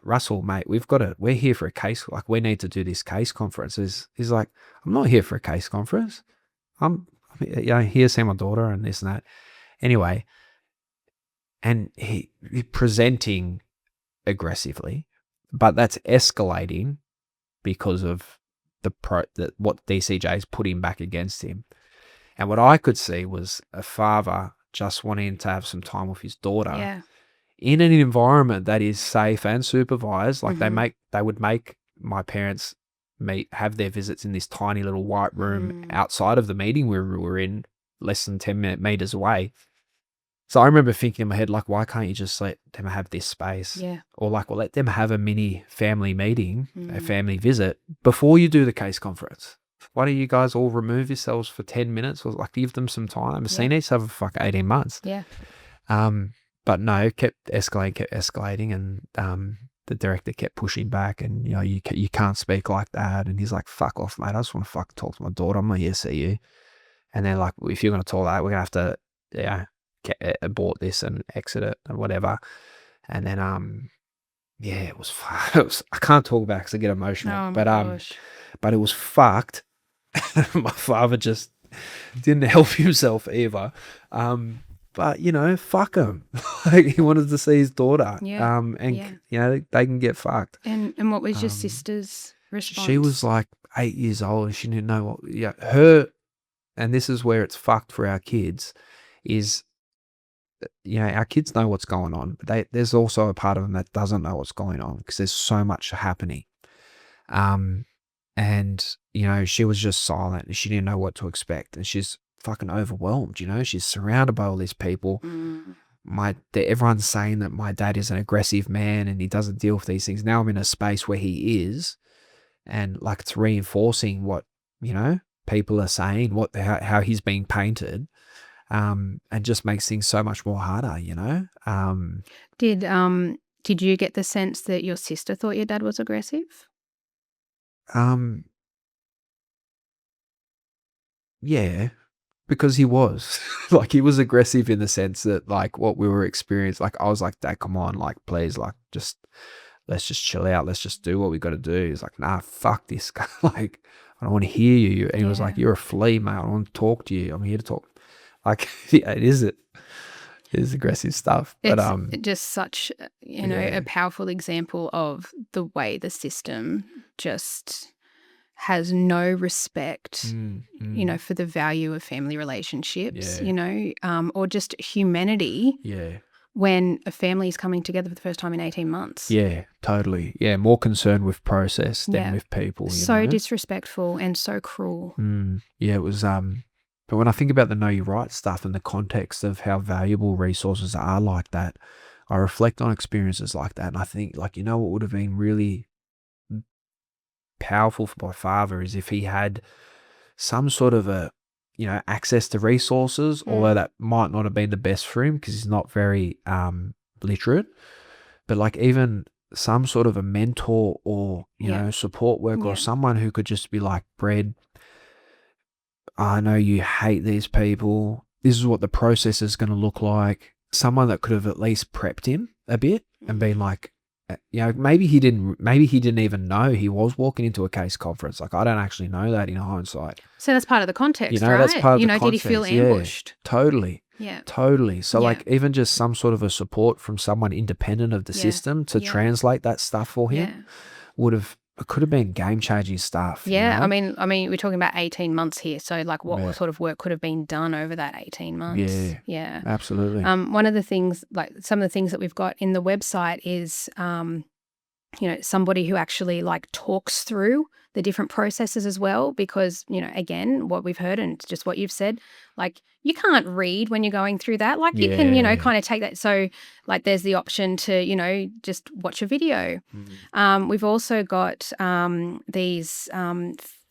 Russell, mate, we're here for a case. Like, we need to do this case conference. He's like, I'm not here for a case conference. I'm here to see my daughter and this and that. Anyway, and he presenting aggressively, but that's escalating because of what DCJ is putting back against him. And what I could see was a father just wanting to have some time with his daughter in an environment that is safe and supervised. Like they would make my parents have their visits in this tiny little white room outside of the meeting room we were in, less than 10 meters away. So I remember thinking in my head, like, why can't you just let them have this space? Yeah. Or like, well, let them have a mini family meeting, a family visit before you do the case conference. Why don't you guys all remove yourselves for 10 minutes or like give them some time? I've seen each other for fucking 18 months. Yeah. But no, kept escalating. And the director kept pushing back, and, you can't speak like that. And he's like, fuck off, mate. I just want to fucking talk to my daughter. I'm not here to see you. And they're like, well, if you're going to talk that, we're going to have to, abort this and exit it and whatever. And then, it was I can't talk about it because I get emotional. But it was fucked. My father just didn't help himself either. But fuck him. Like, he wanted to see his daughter. Yeah. They can get fucked. And what was your sister's response? She was like 8 years old, and she didn't know what. Yeah, her. And this is where it's fucked for our kids. Is, our kids know what's going on, but there's also a part of them that doesn't know what's going on because there's so much happening. And, she was just silent, and she didn't know what to expect. And she's fucking overwhelmed, she's surrounded by all these people. Everyone's saying that my dad is an aggressive man and he doesn't deal with these things. Now I'm in a space where he is, and like, it's reinforcing what, people are saying, how he's being painted, and just makes things so much more harder, Did you get the sense that your sister thought your dad was aggressive? Yeah, because he was like, he was aggressive in the sense that, like, what we were experiencing, like, I was like, Dad, come on, like, please, like, let's just chill out. Let's just do what we got to do. He's like, nah, fuck this guy. Like, I don't want to hear you. And he was like, you're a flea, mate. I don't want to talk to you. I'm here to talk. Like, it is aggressive stuff. It's just such, a powerful example of the way the system just has no respect, for the value of family relationships, or just humanity. Yeah. When a family is coming together for the first time in 18 months. Yeah, totally. Yeah, more concerned with process than with people. So disrespectful and so cruel. Yeah, it was. But when I think about the Know Your Right stuff in the context of how valuable resources are like that, I reflect on experiences like that, and I think, like, what would have been really powerful for my father is if he had some sort of access to resources, although that might not have been the best for him because he's not very literate, but like, even some sort of a mentor or, support worker or someone who could just be like, bread, I know you hate these people. This is what the process is going to look like. Someone that could have at least prepped him a bit and been like, maybe he didn't even know he was walking into a case conference. Like, I don't actually know that in hindsight. So that's part of the context, right? That's part of the Did he feel context. Yeah, ambushed? totally. Yeah. Totally. So, Yeah. like, even just some sort of a support from someone independent of the system to translate that stuff for him it could have been game-changing stuff. Yeah, I mean, we're talking about 18 months here. So, like, what sort of work could have been done over that 18 months? Yeah, absolutely. One of the things, like some of the things that we've got in the website is, somebody who actually like talks through the different processes as well, because, again, what we've heard and just what you've said, like you can't read when you're going through that. Like you can, kind of take that. So like there's the option to, just watch a video. We've also got these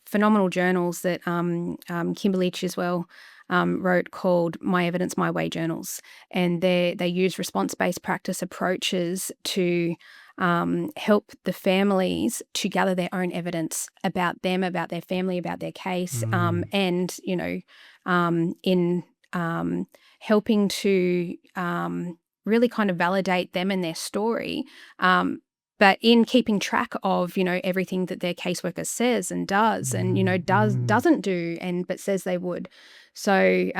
phenomenal journals that Kimberly Chiswell wrote called My Evidence, My Way journals. And they use response-based practice approaches to help the families to gather their own evidence about them, about their family, about their case, and, in helping to really kind of validate them and their story, but in keeping track of, everything that their caseworker says and does and, doesn't do but says they would. So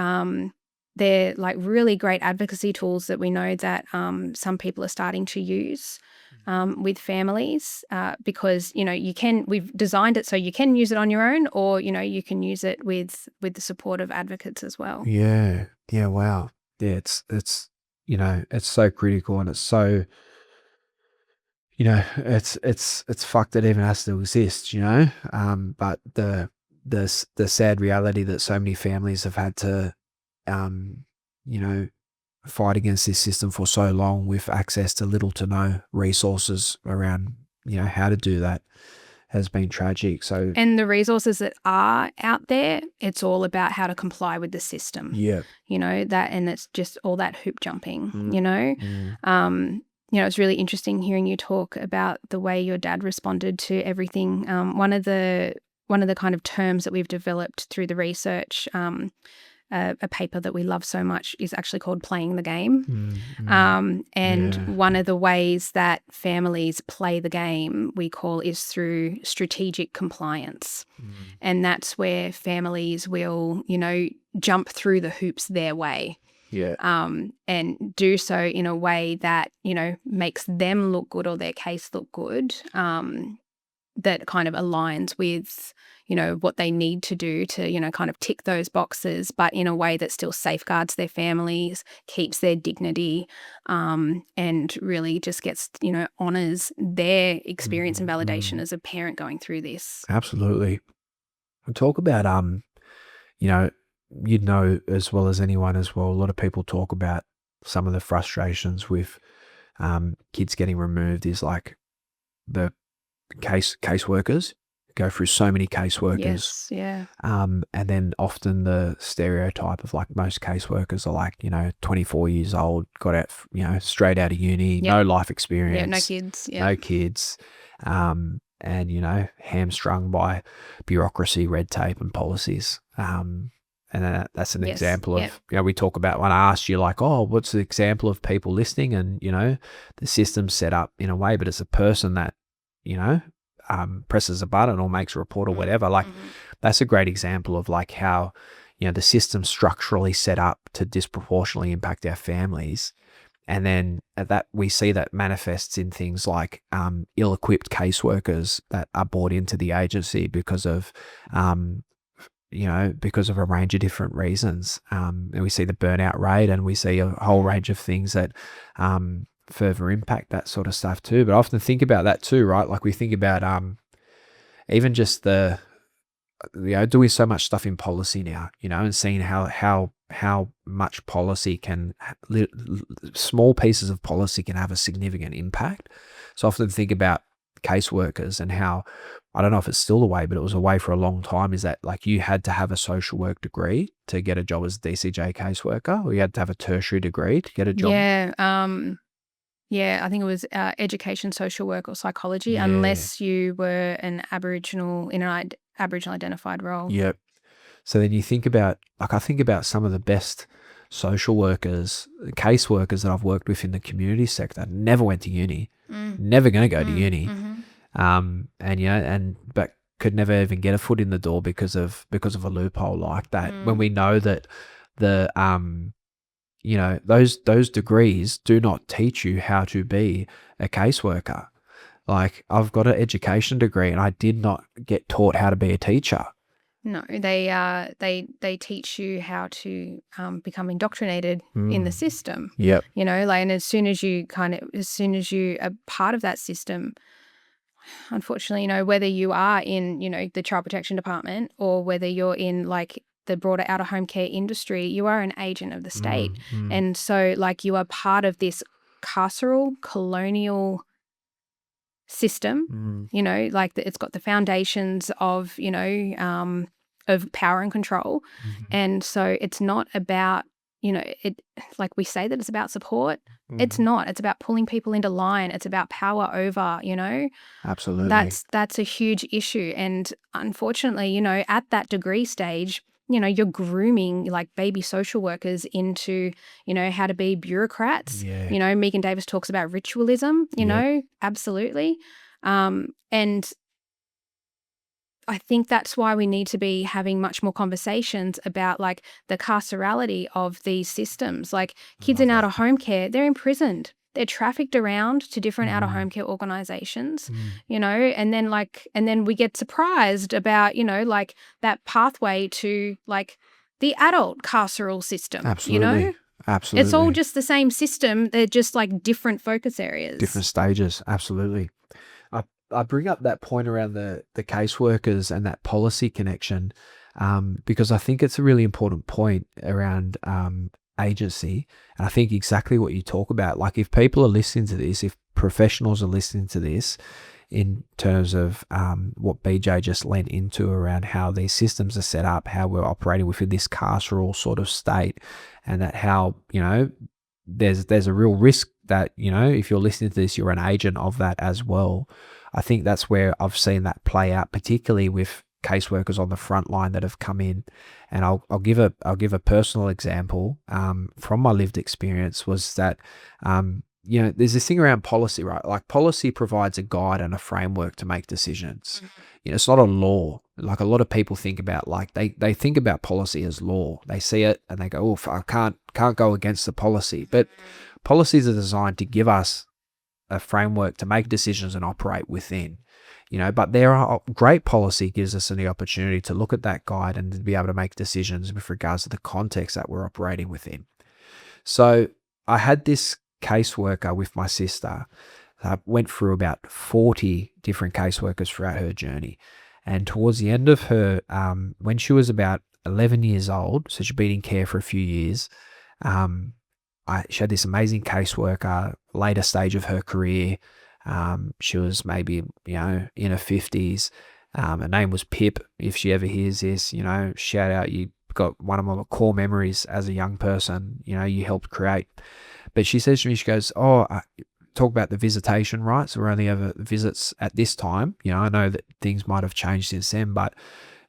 they're like really great advocacy tools that we know that some people are starting to use with families because, we've designed it so you can use it on your own, or, you can use it with the support of advocates as well. Yeah. Yeah. Wow. Yeah. It's so critical, and it's so, it's fucked that it even has to exist, but the sad reality that so many families have had to, fight against this system for so long with access to little to no resources around, how to do that has been tragic. So, and the resources that are out there, it's all about how to comply with the system. Yeah. And it's just all that hoop jumping, it's really interesting hearing you talk about the way your dad responded to everything. One of the kind of terms that we've developed through the research, a paper that we love so much, is actually called Playing the Game. One of the ways that families play the game, we call, is through strategic compliance. And that's where families will, jump through the hoops their way. Yeah. And do so in a way that, makes them look good or their case look good, that kind of aligns with, what they need to do to, kind of tick those boxes, but in a way that still safeguards their families, keeps their dignity, and really just gets, honours their experience and validation as a parent going through this. Absolutely. And talk about, you'd know as well as anyone as well, a lot of people talk about some of the frustrations with kids getting removed is like the caseworkers go through so many caseworkers. Yes, yeah. And then often the stereotype of like most caseworkers are like, 24 years old, got out, straight out of uni, no life experience. Yeah, no kids. Yeah. No kids. And, hamstrung by bureaucracy, red tape and policies. And that's an example of, we talk about, when I asked you like, oh, what's the example of people listening? And, the system's set up in a way, but it's a person that, presses a button or makes a report or whatever. Like that's a great example of like how, the system's structurally set up to disproportionately impact our families. And then that we see that manifests in things like ill-equipped caseworkers that are brought into the agency because of because of a range of different reasons. And we see the burnout rate, and we see a whole range of things that further impact that sort of stuff too. But I often think about that too, right? Like we think about even just the, doing so much stuff in policy now, and seeing how much policy can, small pieces of policy can have a significant impact. So I often think about caseworkers and how, I don't know if it's still the way, but it was a way for a long time, is that like you had to have a social work degree to get a job as a DCJ caseworker, or you had to have a tertiary degree to get a job. Yeah, I think it was education, social work, or psychology, unless you were an Aboriginal in an Aboriginal identified role. Yep. So then you think about, like, I think about some of the best social workers, caseworkers that I've worked with in the community sector, never went to uni, never going to go to uni. But could never even get a foot in the door because of a loophole like that. When we know that the those degrees do not teach you how to be a caseworker. Like, I've got an education degree and I did not get taught how to be a teacher. No, they teach you how to become indoctrinated in the system. Yep. And as soon as you are part of that system, unfortunately, whether you are in, the child protection department or whether you're in like the broader out of home care industry, you are an agent of the state. And so like you are part of this carceral colonial system, it's got the foundations of, of power and control. And so it's not about, like we say that it's about support. It's not. It's about pulling people into line. It's about power over, Absolutely. That's a huge issue. And unfortunately, at that degree stage, you're grooming like baby social workers into, how to be bureaucrats. Yeah. Megan Davis talks about ritualism, absolutely. And I think that's why we need to be having much more conversations about like the carcerality of these systems. Like kids in out of home care, they're imprisoned. They're trafficked around to different out of home care organizations, and then we get surprised about, like that pathway to like the adult carceral system. Absolutely. Absolutely. It's all just the same system. They're just like different focus areas. Different stages. Absolutely. I bring up that point around the caseworkers and that policy connection because I think it's a really important point around agency. And I think exactly what you talk about, like if people are listening to this, if professionals are listening to this in terms of what BJ just lent into around how these systems are set up, how we're operating within this carceral sort of state, and that how, there's a real risk that, if you're listening to this, you're an agent of that as well. I think that's where I've seen that play out, particularly with caseworkers on the front line that have come in. And I'll give a personal example from my lived experience was that, there's this thing around policy, right? Like policy provides a guide and a framework to make decisions. It's not a law. Like a lot of people think about, like they think about policy as law. They see it and they go, oh, I can't go against the policy. But policies are designed to give us a framework to make decisions and operate within, but great policy gives us the opportunity to look at that guide and to be able to make decisions with regards to the context that we're operating within. So I had this caseworker with my sister. I went through about 40 different caseworkers throughout her journey. And towards the end of her, when she was about 11 years old, so she'd been in care for a few years, she had this amazing caseworker, later stage of her career. She was maybe, in her 50s. Her name was Pip. If she ever hears this, shout out. You got one of my core memories as a young person, you helped create. But she says to me, she goes, talk about the visitation rights. We're only over visits at this time. I know that things might have changed since then, but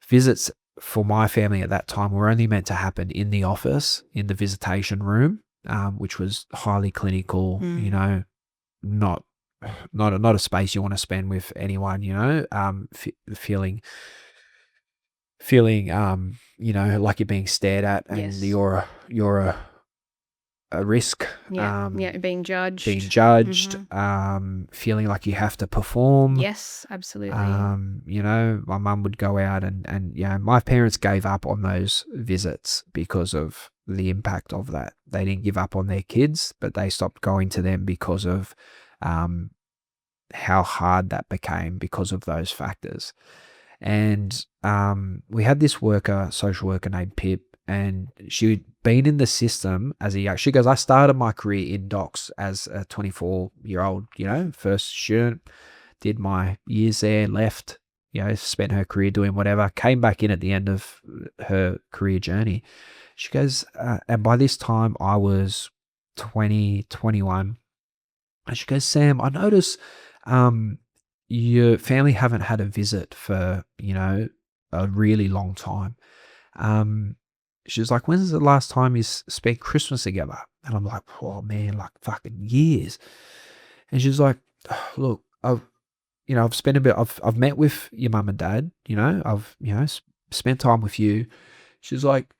visits for my family at that time were only meant to happen in the office, in the visitation room. Which was highly clinical, not a space you want to spend with anyone, feeling, like you're being stared at and Yes. you're a risk. Being judged. Feeling like you have to perform. Yes, absolutely. My mum would go out and my parents gave up on those visits because of the impact of that. They didn't give up on their kids, but they stopped going to them because of how hard that became because of those factors. And we had this social worker named Pip, and she'd been in the system as she goes, I started my career in docs as a 24-year-old, first student, did my years there, left, spent her career doing whatever, came back in at the end of her career journey. She goes, and by this time I was 20, 21. And she goes, Sam, I notice your family haven't had a visit for, a really long time. She's like, when's the last time you spent Christmas together? And I'm like, oh man, like fucking years. And she's like, look, I've spent a bit, I've met with your mum and dad, I've, spent time with you. She's like,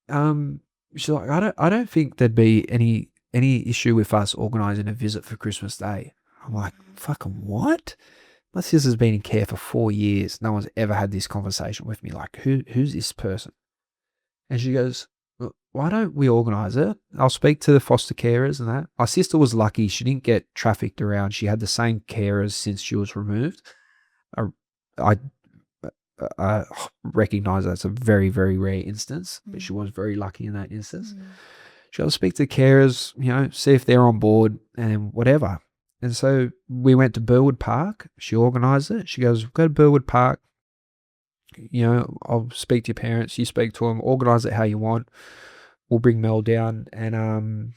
um, I don't think there'd be any issue with us organising a visit for Christmas Day. I'm like, fucking what? My sister's been in care for 4 years. No one's ever had this conversation with me. Like, who's this person? And she goes, "Well, why don't we organise it? I'll speak to the foster carers and that." My sister was lucky. She didn't get trafficked around. She had the same carers since she was removed. I, I, I recognise that's a very, very rare instance, but she was very lucky in that instance. She'll speak to carers, see if they're on board and whatever. And so we went to Burwood Park. She organised it. She goes, go to Burwood Park. I'll speak to your parents. You speak to them. Organise it how you want. We'll bring Mel down. And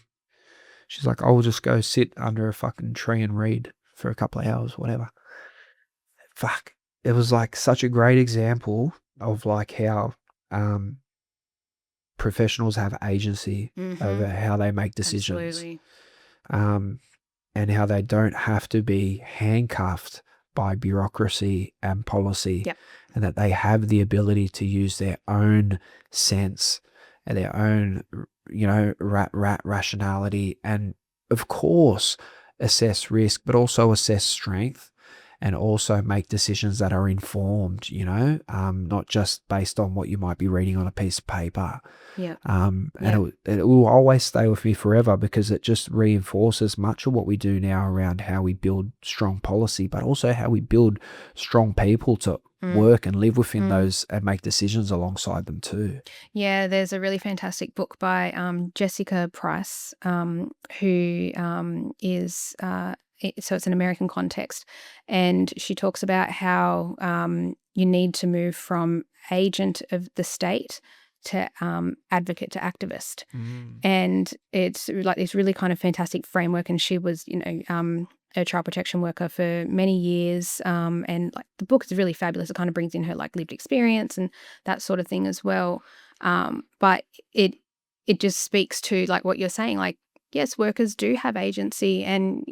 she's like, I'll just go sit under a fucking tree and read for a couple of hours, whatever. Fuck. It was like such a great example of like how professionals have agency over how they make decisions. Absolutely. And how they don't have to be handcuffed by bureaucracy and policy, and that they have the ability to use their own sense and their own, rationality, and of course assess risk, but also assess strength, and also make decisions that are informed, not just based on what you might be reading on a piece of paper. And it will always stay with me forever, because it just reinforces much of what we do now around how we build strong policy, but also how we build strong people to work and live within those and make decisions alongside them too. Yeah, there's a really fantastic book by Jessica Price, who is so it's an American context, and she talks about how you need to move from agent of the state to advocate to activist. And it's like this really kind of fantastic framework. And she was, a child protection worker for many years. And like the book is really fabulous. It kind of brings in her like lived experience and that sort of thing as well. But it just speaks to like what you're saying, like, yes, workers do have agency, and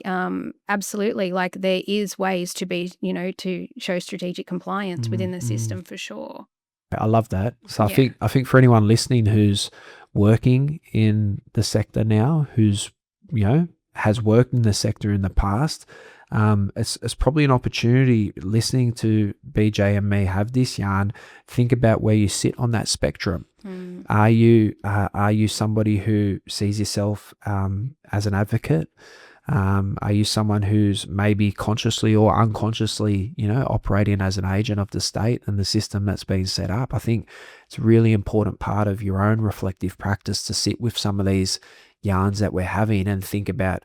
absolutely, like there is ways to be, to show strategic compliance within the system for sure. I love that. So I think for anyone listening who's working in the sector now, who's has worked in the sector in the past, it's probably an opportunity listening to BJ and me have this yarn. Think about where you sit on that spectrum. Are you somebody who sees yourself as an advocate? Are you someone who's maybe consciously or unconsciously, operating as an agent of the state and the system that's been set up? I think it's a really important part of your own reflective practice to sit with some of these yarns that we're having and think about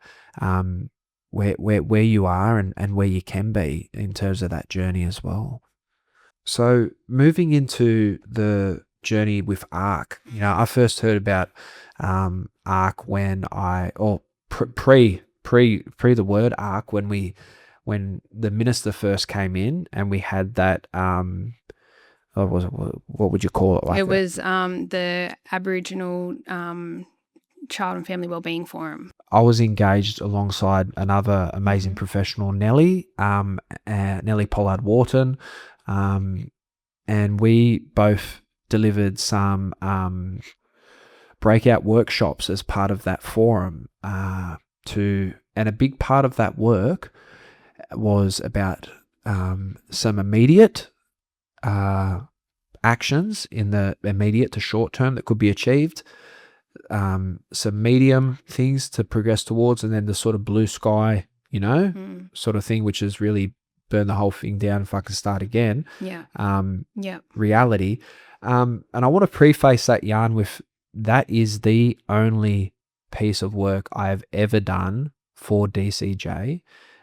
where you are and where you can be in terms of that journey as well. So moving into the journey with ARC, I first heard about ARC when pre the word ARC, when the minister first came in and we had that what would you call it? It was the Aboriginal Child and Family Wellbeing Forum. I was engaged alongside another amazing professional, Nellie Pollard Wharton, and we both delivered some breakout workshops as part of that forum. And a big part of that work was about some immediate actions in the immediate to short term that could be achieved, some medium things to progress towards, and then the sort of blue sky, sort of thing, which is really burn the whole thing down and fucking start again. Reality. And I want to preface that yarn with, that is the only piece of work I have ever done for DCJ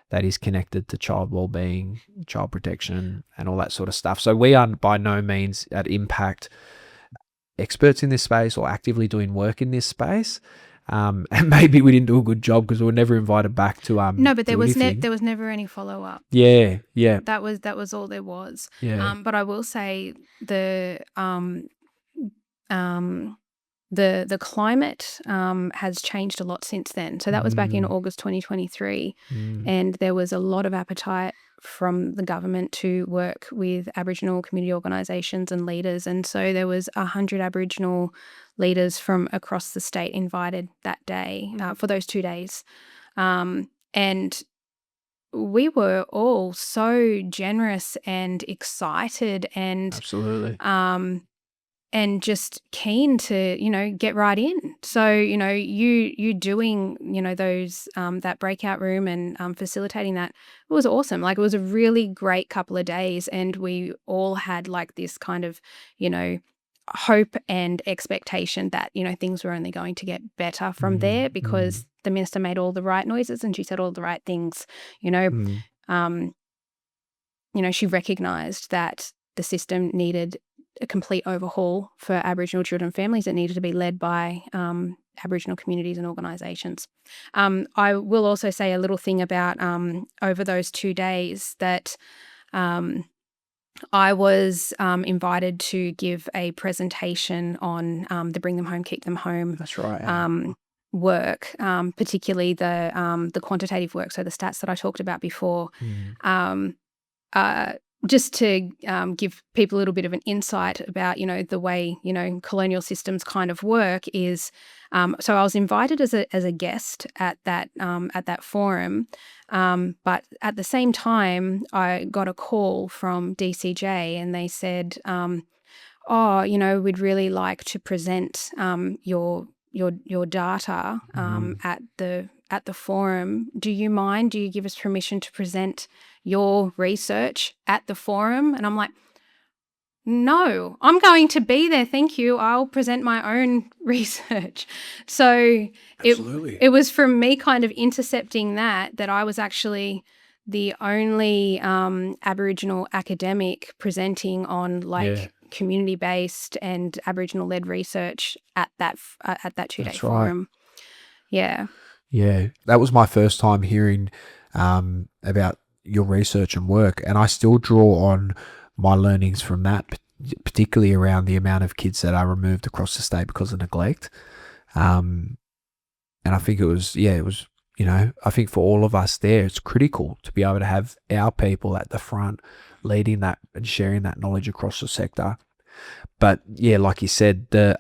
that is connected to child wellbeing, child protection, and all that sort of stuff. So we are by no means at Impact experts in this space or actively doing work in this space. And maybe we didn't do a good job because we were never invited back to no, but there was never any follow up. Yeah. That was all there was. Yeah. But I will say the the climate has changed a lot since then. So that was back in August 2023, and there was a lot of appetite from the government to work with Aboriginal community organisations and leaders. And so there was 100 Aboriginal leaders from across the state invited that day for those 2 days. And we were all so generous and excited and Absolutely. and just keen to, get right in. So, you doing, those that breakout room and facilitating that, it was awesome. Like, it was a really great couple of days, and we all had like this kind of, hope and expectation that, things were only going to get better from there, because the minister made all the right noises and she said all the right things. She recognised that the system needed a complete overhaul for Aboriginal children and families. It needed to be led by Aboriginal communities and organisations. I will also say a little thing about over those 2 days that I was invited to give a presentation on the Bring Them Home, Keep Them Home. That's right. Work, particularly the quantitative work, so the stats that I talked about before. Just to give people a little bit of an insight about, the way, colonial systems kind of work is, so I was invited as a guest at that forum, but at the same time, I got a call from DCJ and they said, we'd really like to present your data at the forum. Do you mind? Do you give us permission to present your research at the forum? And I'm like, no, I'm going to be there. Thank you. I'll present my own research. So it was from me kind of intercepting that I was actually the only Aboriginal academic presenting on community-based and Aboriginal-led research at that 2-day forum. Yeah. Yeah, that was my first time hearing about your research and work, and I still draw on my learnings from that, particularly around the amount of kids that are removed across the state because of neglect. And I think it was, I think for all of us there, it's critical to be able to have our people at the front leading that and sharing that knowledge across the sector. But yeah, like you said, the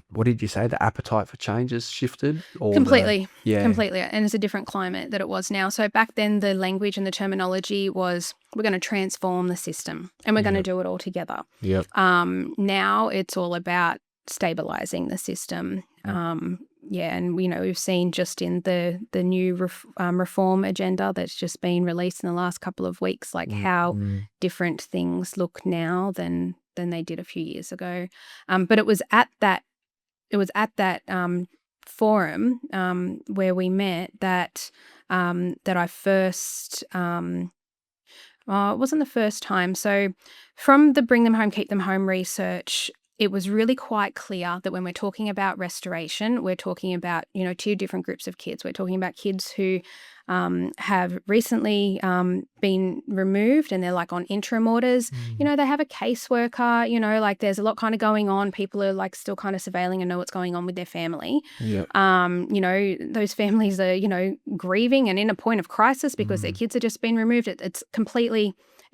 what did you say? The appetite for change has shifted? Completely. And it's a different climate that it was now. So back then, the language and the terminology was, we're going to transform the system and we're going to do it all together. Yep. Now it's all about stabilizing the system. And we've seen just in the new reform agenda that's just been released in the last couple of weeks, like how different things look now than they did a few years ago. But it was at that forum where we met that I first. It wasn't the first time. So from the Bring Them Home, Keep Them Home research, it was really quite clear that when we're talking about restoration, we're talking about, 2 different groups of kids. We're talking about kids who have recently been removed and they're like on interim orders. They have a caseworker, like there's a lot kind of going on. People are like still kind of surveilling and know what's going on with their family. Yep. Those families are, grieving and in a point of crisis because their kids have just been removed.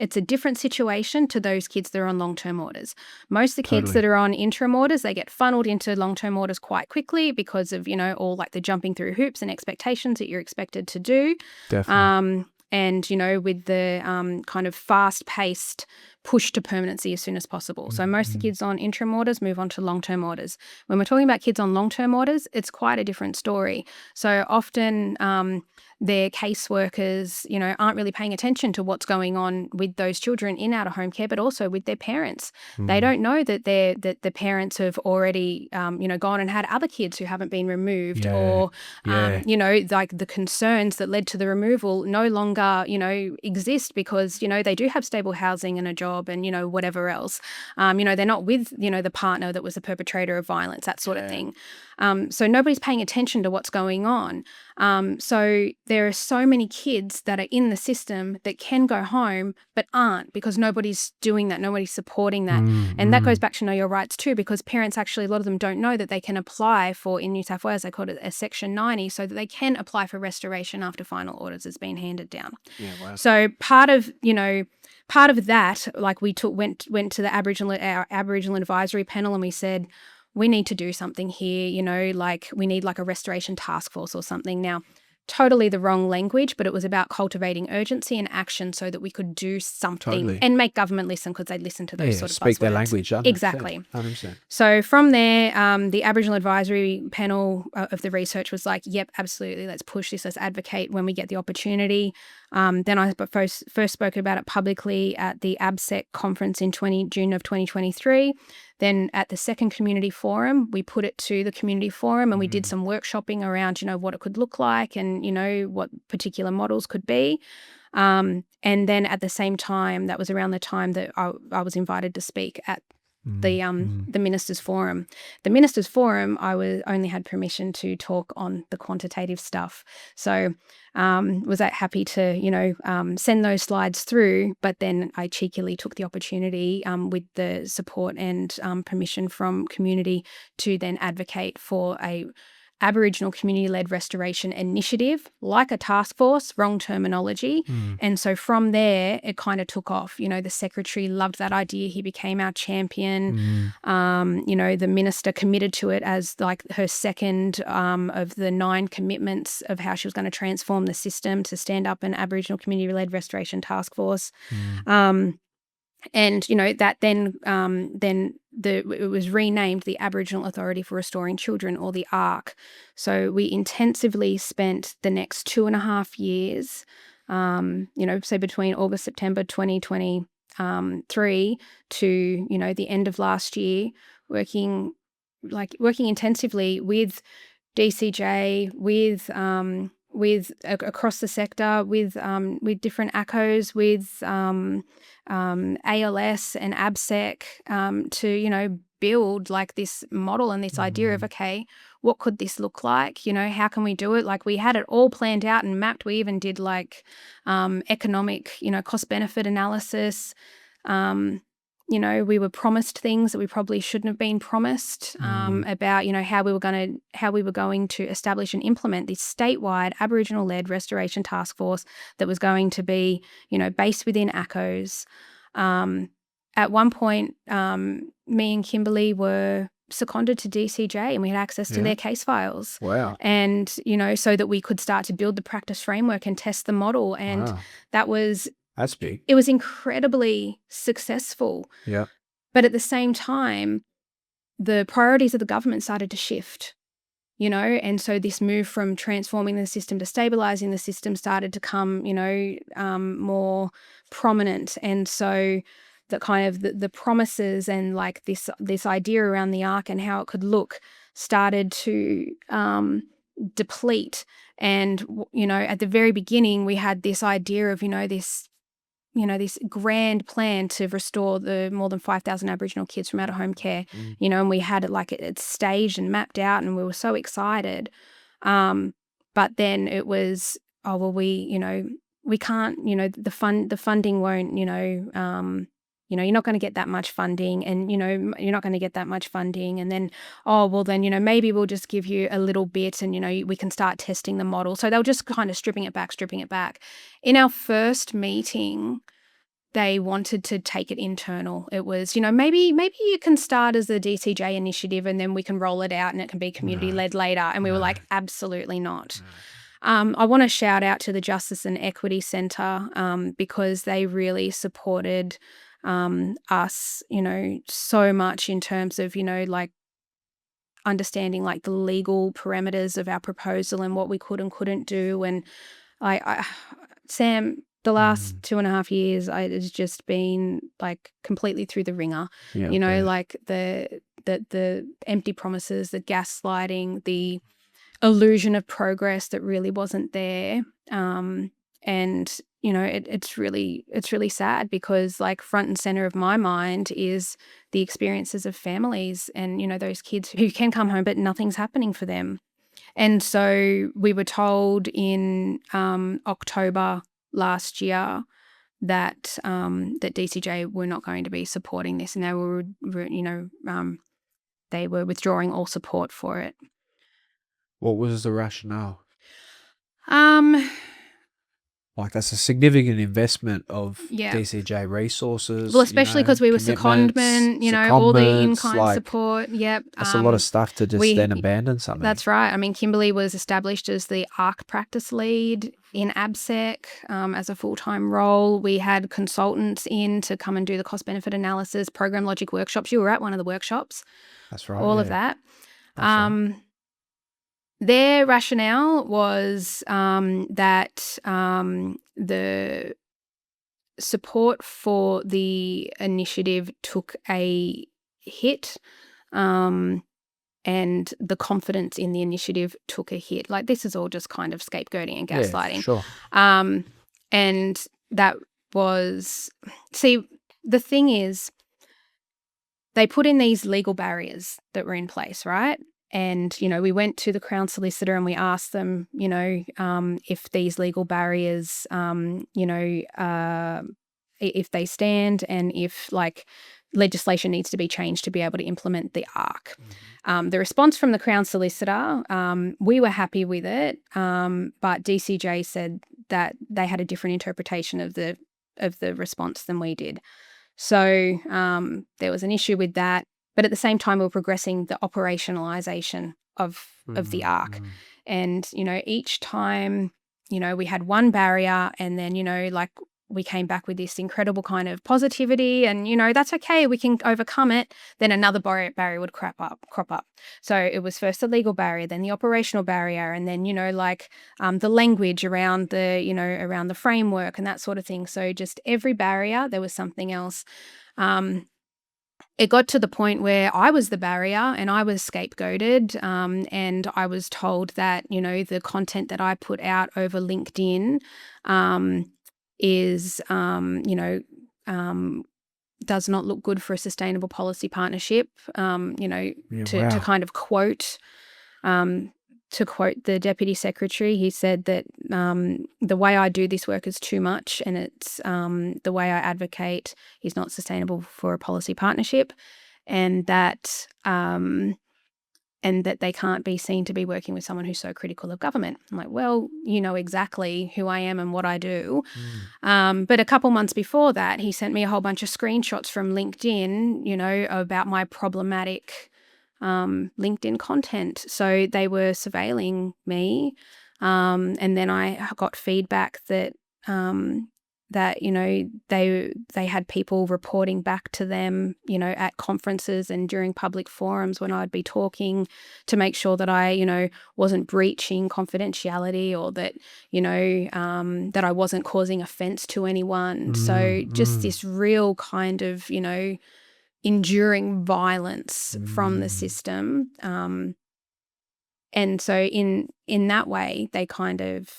It's a different situation to those kids that are on long-term orders. Most of the kids that are on interim orders, they get funneled into long-term orders quite quickly because of, all like the jumping through hoops and expectations that you're expected to do. Definitely. And, with the kind of fast-paced push to permanency as soon as possible. So most of the kids on interim orders move on to long-term orders. When we're talking about kids on long-term orders, it's quite a different story. So often their caseworkers, aren't really paying attention to what's going on with those children in out-of-home care, but also with their parents. They don't know that the parents have already, gone and had other kids who haven't been removed, or, like the concerns that led to the removal no longer, exist because, they do have stable housing and a job and, whatever else. They're not with, the partner that was the perpetrator of violence, that sort of thing. So nobody's paying attention to what's going on. So there are so many kids that are in the system that can go home but aren't, because nobody's doing that, nobody's supporting that. And that goes back to know your rights too, because parents actually, a lot of them don't know that they can apply for, in New South Wales, they call it a Section 90, so that they can apply for restoration after final orders has been handed down. Yeah, wow. So part of that, like we went to the our Aboriginal advisory panel, and we said, we need to do something here, like we need like a restoration task force or something. Now, totally the wrong language, but it was about cultivating urgency and action so that we could do something and make government listen, because they'd listen to those sort of speak buzzwords. their language. 100%, exactly. 100%. So from there, the Aboriginal advisory panel of the research was like, yep, absolutely, let's push this, let's advocate when we get the opportunity. Then I first spoke about it publicly at the ABSEC conference in June of 2023. Then at the second community forum, we put it to the community forum, and we did some workshopping around, what it could look like and, what particular models could be. And then at the same time, that was around the time that I was invited to speak at the Ministers' Forum. The Ministers' Forum, I only had permission to talk on the quantitative stuff. So was I happy to, send those slides through, but then I cheekily took the opportunity with the support and permission from community to then advocate for a Aboriginal community-led restoration initiative, like a task force, wrong terminology. And so from there, it kind of took off. The secretary loved that idea. He became our champion. The minister committed to it as like her second of the 9 commitments of how she was going to transform the system to stand up an Aboriginal community-led restoration task force. And that it was renamed the Aboriginal Authority for Restoring Children, or the ARC. So we intensively spent the next 2.5 years, so between August, September 2023 to the end of last year, working intensively with DCJ, with across the sector, with different ACOs, with ALS and ABSEC, to build like this model and this idea of, okay, what could this look like? How can we do it? Like, we had it all planned out and mapped. We even did like economic, cost benefit analysis. We were promised things that we probably shouldn't have been promised about, how we were going to establish and implement this statewide Aboriginal-led restoration task force that was going to be, based within ACOs. At one point, me and Kimberly were seconded to DCJ, and we had access to their case files. Wow. And, so that we could start to build the practice framework and test the model. And that's big. It was incredibly successful. Yeah. But at the same time, the priorities of the government started to shift, and so this move from transforming the system to stabilizing the system started to come, more prominent. And so the kind of the promises and like this idea around the ARC and how it could look started to deplete. And, at the very beginning, we had this idea of, this grand plan to restore the more than 5,000 Aboriginal kids from out-of-home care, and we had it like it's staged and mapped out, and we were so excited. But then it was, oh, well, we can't, the funding won't, you're not going to get that much funding, and, you're not going to get that much funding. And then, oh, well, then, maybe we'll just give you a little bit and, we can start testing the model. So they were just kind of stripping it back. In our first meeting, they wanted to take it internal. It was, maybe you can start as a DCJ initiative and then we can roll it out and it can be community-led later. And we were like, absolutely not. I want to shout out to the Justice and Equity Centre because they really supported us, so much in terms of, like understanding like the legal parameters of our proposal and what we could and couldn't do. And Sam, the last 2.5 years, it's just been like completely through the ringer. Like the empty promises, the gaslighting, the illusion of progress that really wasn't there. And it's really sad because like front and center of my mind is the experiences of families and those kids who can come home but nothing's happening for them. And so we were told in October last year that that DCJ were not going to be supporting this, and they were withdrawing all support for it. What was the rationale? Um, Like, that's a significant investment of Yeah. DCJ resources. well, especially because we were commitments, secondment, all the in-kind like, support. Yep. that's a lot of stuff to just then abandon something. That's right. I mean, Kimberly was established as the ARC practice lead in ABSEC as a full-time role. We had consultants in to come and do the cost-benefit analysis, program logic workshops. You were at one of the workshops. That's right. All of that. That's right. Their rationale was that the support for the initiative took a hit, and the confidence in the initiative took a hit. Like, this is all just kind of scapegoating and gaslighting. Yeah, sure. And that was, see, the thing is, they put in these legal barriers that were in place, right? And, we went to the Crown Solicitor and we asked them, if these legal barriers, if they stand, and if, like, legislation needs to be changed to be able to implement the ARC. The response from the Crown Solicitor, we were happy with it, but DCJ said that they had a different interpretation of the response than we did. So there was an issue with that. But at the same time, we were progressing the operationalization of the ARC. And, each time, we had one barrier, and then, we came back with this incredible kind of positivity and, that's okay, we can overcome it. Then another barrier would crop up. So it was first the legal barrier, then the operational barrier, and then, the language around around the framework and that sort of thing. So just every barrier, there was something else. It got to the point where I was the barrier and I was scapegoated, and I was told that, the content that I put out over LinkedIn is, does not look good for a sustainable policy partnership, to kind of quote, to quote the Deputy Secretary. He said that the way I do this work is too much, and it's the way I advocate is not sustainable for a policy partnership, and that they can't be seen to be working with someone who's so critical of government. I'm like, well, you know exactly who I am and what I do. But a couple months before that, he sent me a whole bunch of screenshots from LinkedIn, about my problematic LinkedIn content. So they were surveilling me. And then I got feedback that they had people reporting back to them, at conferences and during public forums when I'd be talking, to make sure that I, wasn't breaching confidentiality, or that, that I wasn't causing offense to anyone. So just this real kind of, enduring violence from the system. And so in that way, they kind of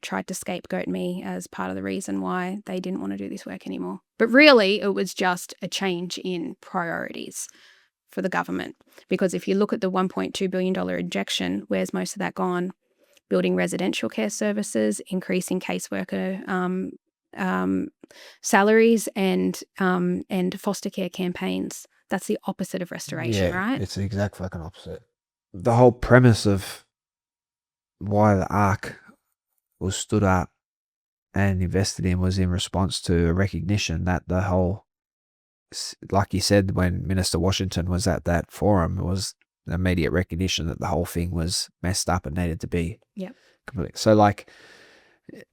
tried to scapegoat me as part of the reason why they didn't want to do this work anymore. But really, it was just a change in priorities for the government. Because if you look at the $1.2 billion injection, where's most of that gone? Building residential care services, increasing caseworker salaries, and foster care campaigns. That's the opposite of restoration, right? It's the exact fucking opposite. The whole premise of why the ARC was stood up and invested in was in response to a recognition that the whole, like you said, when Minister Washington was at that forum, it was an immediate recognition that the whole thing was messed up and needed to be complete. So, like,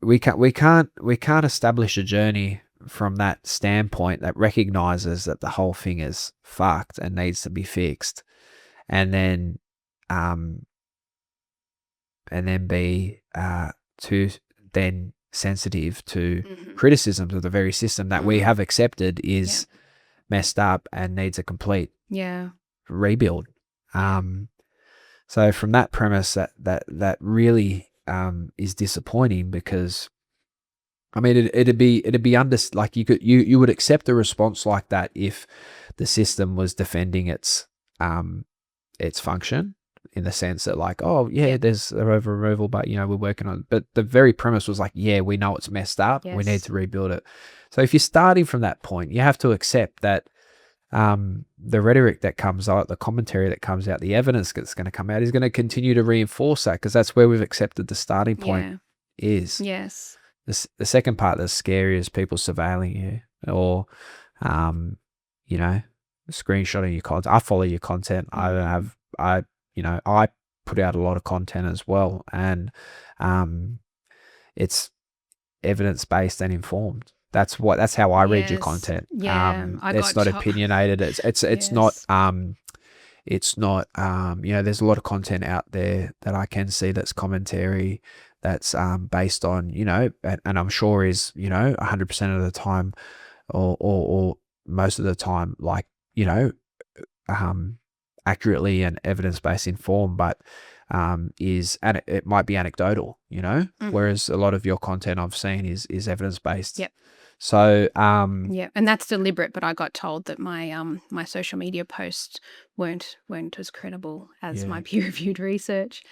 we can't establish a journey from that standpoint that recognizes that the whole thing is fucked and needs to be fixed, and then be too then sensitive to criticisms of the very system that we have accepted is messed up and needs a complete rebuild. So from that premise, that really is disappointing, because I mean it'd be like you would accept a response like that if the system was defending its function, in the sense that like, oh yeah, there's a rover removal, but we're working on it. But the very premise was like, yeah, we know it's messed up. We need to rebuild it. So if you're starting from that point, you have to accept that the rhetoric that comes out, the commentary that comes out, the evidence that's going to come out is going to continue to reinforce that, because that's where we've accepted the starting point is. Yes. The second part that's scary is people surveilling you, or, screenshotting your content. I follow your content. I put out a lot of content as well, and it's evidence-based and informed. That's how I read your content. Yeah, it's not opinionated. It's not there's a lot of content out there that I can see that's commentary, that's based on, and I'm sure is, 100% of the time or most of the time, like, accurately and evidence-based informed, but it might be anecdotal, whereas a lot of your content I've seen is evidence-based. Yep. So and that's deliberate, but I got told that my my social media posts weren't as credible as my peer-reviewed research.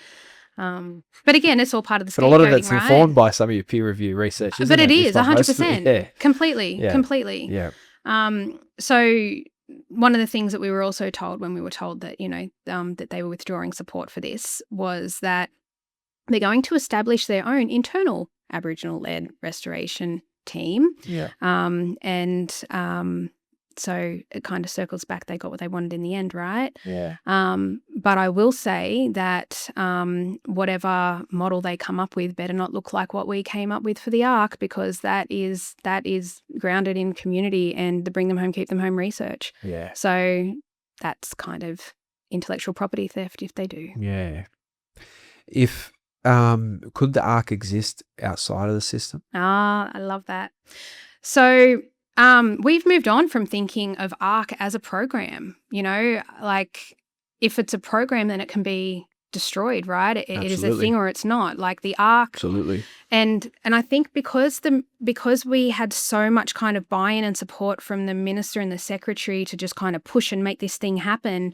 But again, it's all part of the scapegoating, but a lot of it's right? Informed by some of your peer-review research, isn't but it? It is 100%. Completely. Yeah. So one of the things that we were also told when we were told that, that they were withdrawing support for this was that they're going to establish their own internal Aboriginal-led restoration team. Yeah. So it kind of circles back. They got what they wanted in the end, right? Yeah. But I will say that whatever model they come up with better not look like what we came up with for the ARC, because that is grounded in community and the bring them home, keep them home research. Yeah. So that's kind of intellectual property theft if they do. Yeah. If could the ARC exist outside of the system? I love that. So we've moved on from thinking of ARC as a program, like if it's a program, then it can be destroyed, right? It is a thing or it's not. Like the ARC. Absolutely. And I think because we had so much kind of buy-in and support from the minister and the secretary to just kind of push and make this thing happen,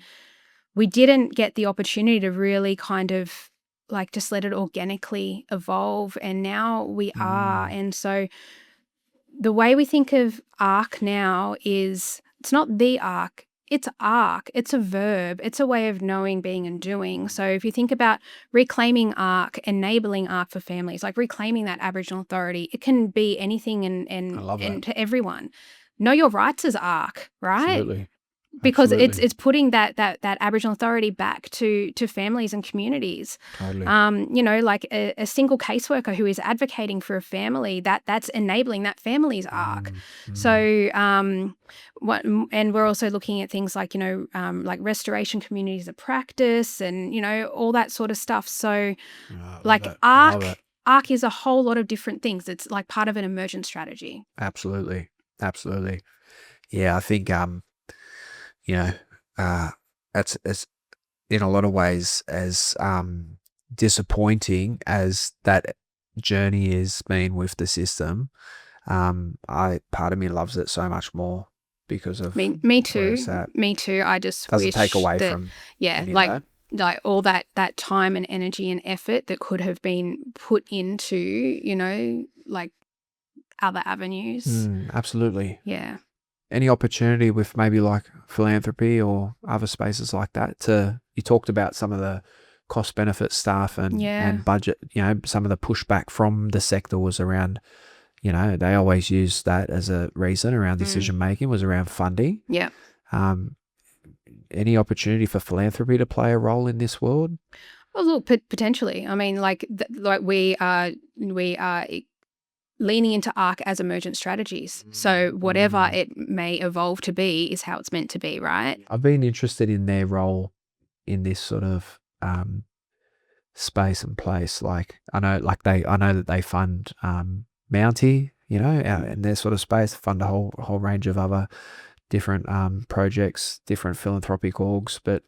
we didn't get the opportunity to really kind of like just let it organically evolve. And now we are. And so the way we think of ARC now is it's not the ARC, it's ARC. It's a verb. It's a way of knowing, being, and doing. So if you think about reclaiming ARC, enabling ARC for families, like reclaiming that Aboriginal Authority, it can be anything and to everyone. Know your rights as ARC, right? Absolutely. Because it's putting that Aboriginal Authority back to families and communities. Totally. Like a single caseworker who is advocating for a family, that's enabling that family's ARC. So, and we're also looking at things like, like restoration communities of practice and, all that sort of stuff. So like ARC is a whole lot of different things. It's like part of an emergent strategy. Absolutely. Yeah, I think, it's in a lot of ways as disappointing as that journey has been with the system. Part of me loves it so much more because of me too. Me too. I just doesn't take away from like all that time and energy and effort that could have been put into like other avenues. Absolutely. Yeah. Any opportunity with maybe like philanthropy or other spaces like that you talked about some of the cost benefit stuff and budget, some of the pushback from the sector was around, they always use that as a reason around decision making was around funding. Yeah. Any opportunity for philanthropy to play a role in this world? Well, look, potentially. I mean, like we are leaning into ARC as emergent strategies. So whatever it may evolve to be is how it's meant to be, right? I've been interested in their role in this sort of space and place. Like I know that they fund Mountie, out in their sort of space, fund a whole range of other different projects, different philanthropic orgs. But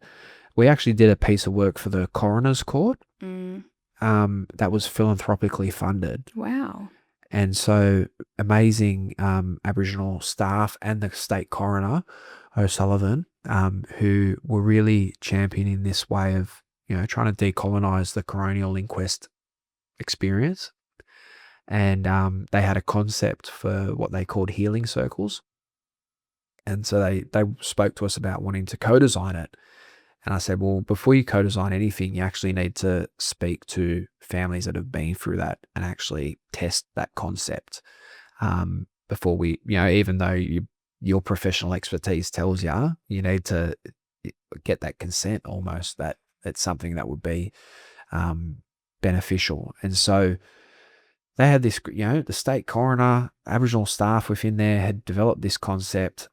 we actually did a piece of work for the Coroner's Court that was philanthropically funded. Wow. And so amazing Aboriginal staff and the state coroner, O'Sullivan, who were really championing this way of, trying to decolonize the coronial inquest experience. And they had a concept for what they called healing circles. And so they spoke to us about wanting to co-design it. And I said, well, before you co-design anything, you actually need to speak to families that have been through that and actually test that concept before we, even though your professional expertise tells you, you need to get that consent almost, that it's something that would be beneficial. And so they had this, the state coroner, Aboriginal staff within there had developed this concept.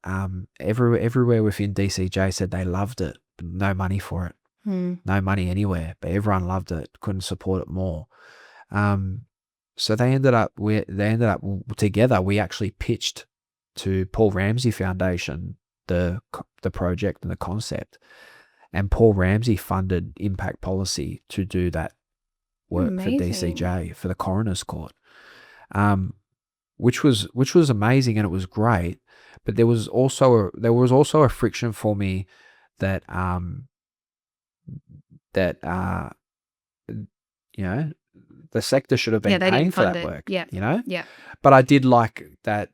Everywhere within DCJ said they loved it, but no money for it. No money anywhere, but everyone loved it, couldn't support it more. So they ended up together. We actually pitched to Paul Ramsey Foundation the project and the concept, and Paul Ramsey funded Impact Policy to do that work for DCJ, for the coroner's court, which was amazing, and it was great. But there was also a friction for me that the sector should have been paying for that work. Yeah. But I did like that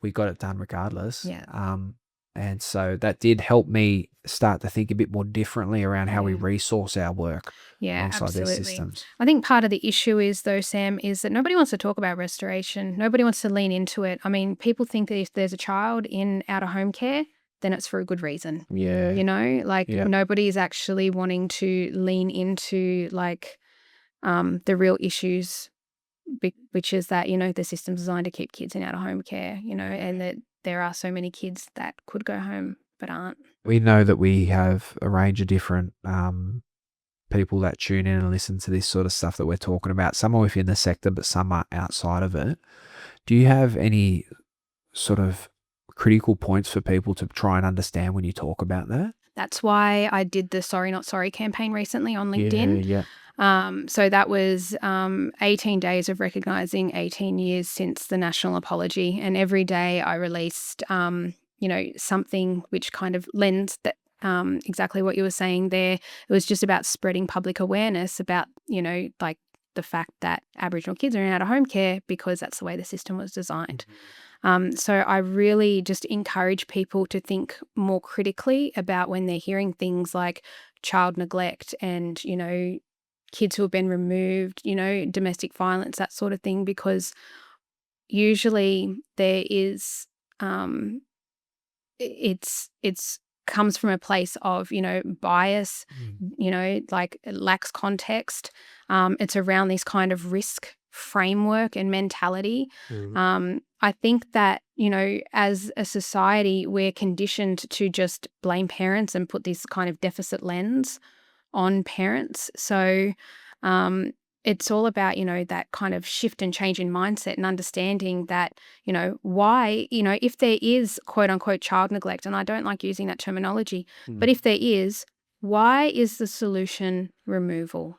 we got it done regardless. Yeah. And so that did help me start to think a bit more differently around how we resource our work alongside absolutely. these systems. I think part of the issue is, though, Sam, is that nobody wants to talk about restoration. Nobody wants to lean into it. I mean, people think that if there's a child in out-of-home care, then it's for a good reason. Yeah. Nobody is actually wanting to lean into the real issues, which is that, the system's designed to keep kids in out-of-home care, and that there are so many kids that could go home but aren't. We know that we have a range of different people that tune in and listen to this sort of stuff that we're talking about. Some are within the sector, but some are outside of it. Do you have any sort of critical points for people to try and understand when you talk about that? That's why I did the Sorry Not Sorry campaign recently on LinkedIn. Yeah. So that was 18 days of recognising 18 years since the national apology. And every day I released, something which kind of lends that exactly what you were saying there. It was just about spreading public awareness about, the fact that Aboriginal kids are in out-of-home care because that's the way the system was designed. So I really just encourage people to think more critically about when they're hearing things like child neglect and, kids who have been removed, domestic violence, that sort of thing, because usually there is, it's comes from a place of, bias, it lacks context. It's around this kind of risk framework and mentality. I think that, as a society, we're conditioned to just blame parents and put this kind of deficit lens on parents. So it's all about, that kind of shift and change in mindset and understanding that, why, if there is quote unquote child neglect, and I don't like using that terminology, but if there is, why is the solution removal?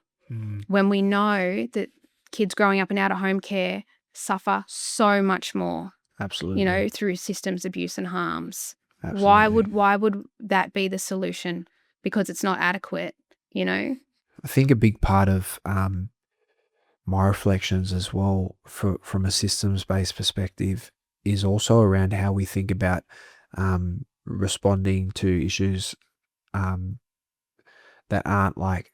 When we know that kids growing up in out-of-home care suffer so much more, Absolutely. through systems abuse and harms. Absolutely. Why would that be the solution? Because it's not adequate, I think a big part of my reflections as well from a systems-based perspective is also around how we think about responding to issues that aren't like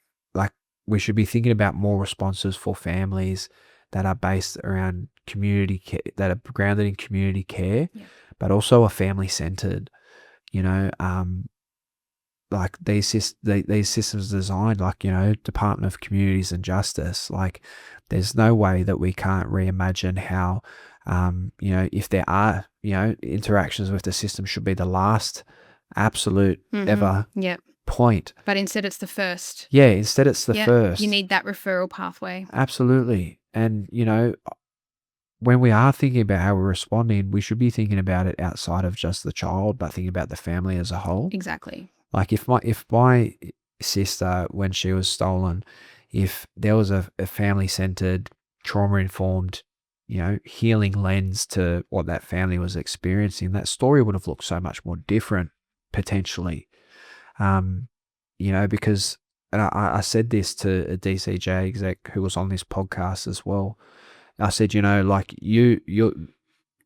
we should be thinking about more responses for families that are based around community care, that are grounded in community care, but also are family centered. Like these systems designed, Department of Communities and Justice, there's no way that we can't reimagine how, if there are, interactions with the system should be the last absolute ever point. But instead it's the first. Yeah, instead it's the first. You need that referral pathway. Absolutely. And, when we are thinking about how we're responding, we should be thinking about it outside of just the child, but thinking about the family as a whole. Exactly. Like if my sister, when she was stolen, if there was a family-centered, trauma-informed, healing lens to what that family was experiencing, that story would have looked so much more different potentially. Because and I said this to a DCJ exec who was on this podcast as well. I said, like you're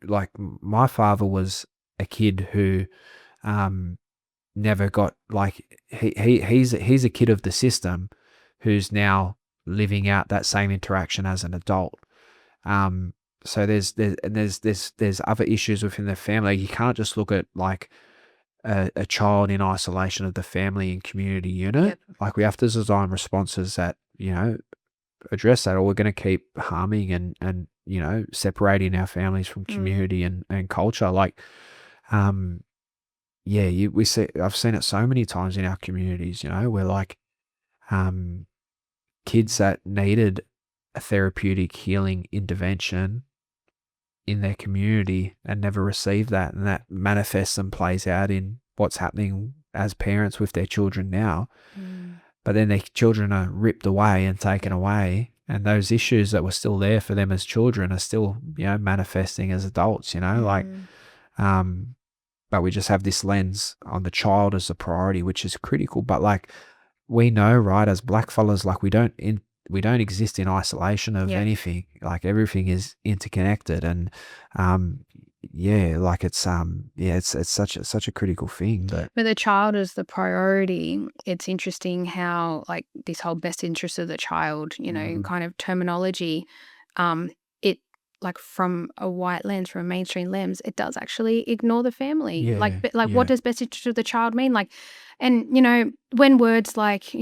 like my father was a kid who never got like he's a kid of the system who's now living out that same interaction as an adult. So there's other issues within the family. You can't just look at like a child in isolation of the family and community unit. Yep. Like we have to design responses that address that, or we're going to keep harming and separating our families from community and culture. Like I've seen it so many times in our communities, where like kids that needed a therapeutic healing intervention in their community and never received that, and that manifests and plays out in what's happening as parents with their children now. But then their children are ripped away and taken away, and those issues that were still there for them as children are still manifesting as adults, but we just have this lens on the child as a priority, which is critical. But like we know, right, as black fellas, like we don't exist in isolation of anything. Like everything is interconnected, and like it's such a critical thing. But the child is the priority. It's interesting how like this whole best interest of the child, kind of terminology, it like from a white lens, from a mainstream lens, it does actually ignore the family. What does best interest of the child mean? Like, and when words like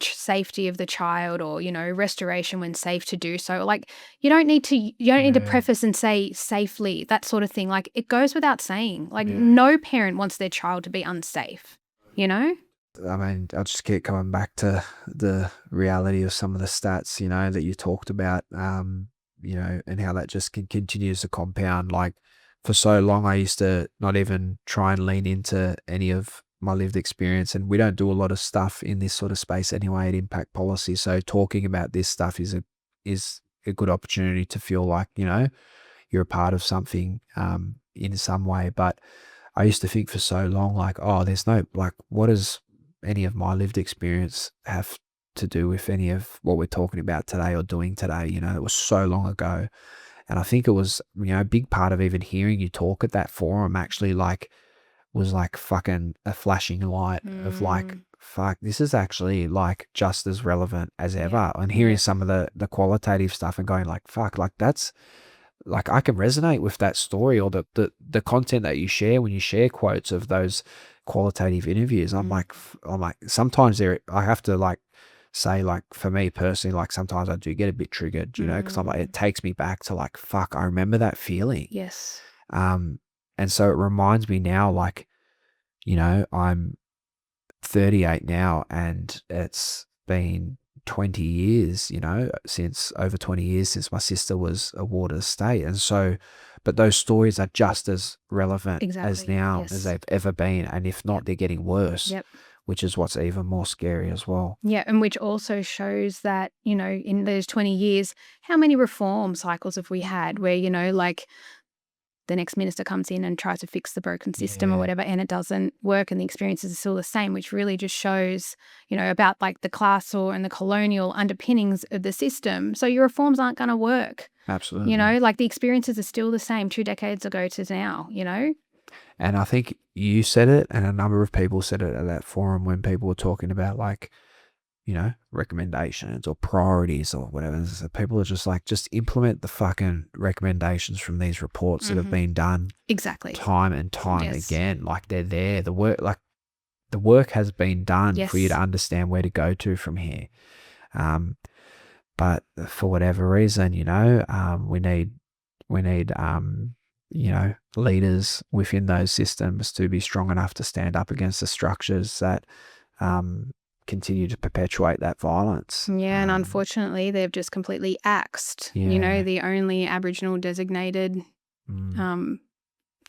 safety of the child, or restoration when safe to do so, like you don't need to preface and say safely, that sort of thing. Like it goes without saying, like no parent wants their child to be unsafe. I mean, I'll just keep coming back to the reality of some of the stats that you talked about, and how that just continues to compound. Like for so long I used to not even try and lean into any of my lived experience, and we don't do a lot of stuff in this sort of space anyway at Impact Policy. So talking about this stuff is a good opportunity to feel like you're a part of something in some way. But I used to think for so long like, oh, there's no, like, what does any of my lived experience have to do with any of what we're talking about today or doing today? It was so long ago. And I think it was a big part of even hearing you talk at that forum actually like was like fucking a flashing light of like, fuck, this is actually like just as relevant as ever. And hearing some of the qualitative stuff and going like, fuck, like that's like, I can resonate with that story, or the content that you share when you share quotes of those qualitative interviews. I'm like, sometimes I have to like say, like for me personally, like sometimes I do get a bit triggered, because I'm like, it takes me back to like, fuck, I remember that feeling. Yes. And so it reminds me now, like, I'm 38 now, and it's been 20 years, over 20 years since my sister was awarded a state. And so, but those stories are just as relevant as now as they've ever been. And if not, they're getting worse, which is what's even more scary as well. Yeah. And which also shows that, in those 20 years, how many reform cycles have we had where, like, the next minister comes in and tries to fix the broken system or whatever, and it doesn't work, and the experiences are still the same, which really just shows, about like the class and the colonial underpinnings of the system. So your reforms aren't going to work. Absolutely. Like the experiences are still the same 2 decades ago to now, And I think you said it, and a number of people said it at that forum when people were talking about like, recommendations or priorities or whatever. So people are just like, just implement the fucking recommendations from these reports that have been done time and time again. Like they're there. The work has been done for you to understand where to go to from here. But for whatever reason, we need leaders within those systems to be strong enough to stand up against the structures that continue to perpetuate that violence. Yeah, and unfortunately, they've just completely axed, the only Aboriginal designated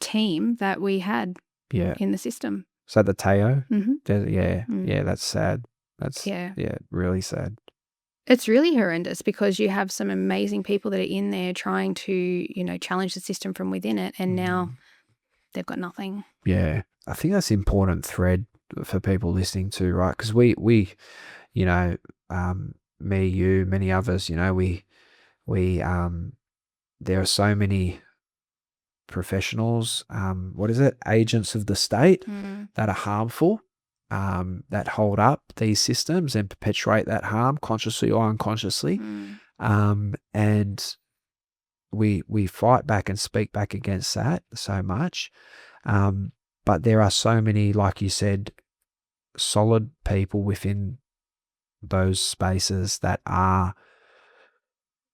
team that we had in the system. So the Teo? That's sad. That's really sad. It's really horrendous because you have some amazing people that are in there trying to, challenge the system from within it, and now they've got nothing. Yeah, I think that's an important thread for people listening to, right? Because you know, me, you, many others, we there are so many professionals, what is it, agents of the state Mm. that are harmful, that hold up these systems and perpetuate that harm consciously or unconsciously. Mm. And we fight back and speak back against that so much. But there are so many, like you said, solid people within those spaces that are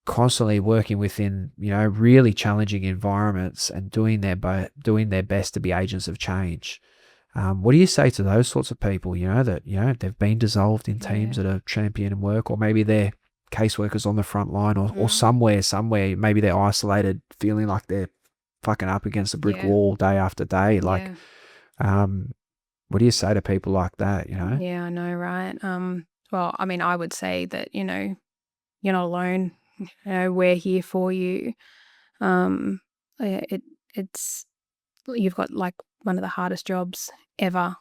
constantly working within, really challenging environments and doing their best to be agents of change. What do you say to those sorts of people, that, they've been dissolved in teams Yeah. that are championing work, or maybe they're caseworkers on the front line, or Mm. somewhere, maybe they're isolated, feeling like they're fucking up against a brick Yeah. wall day after day. Like, Yeah. what do you say to people like that? Yeah, I know, right? Well, I mean, I would say that, you're not alone. We're here for you. Um, yeah, it's you've got like one of the hardest jobs ever,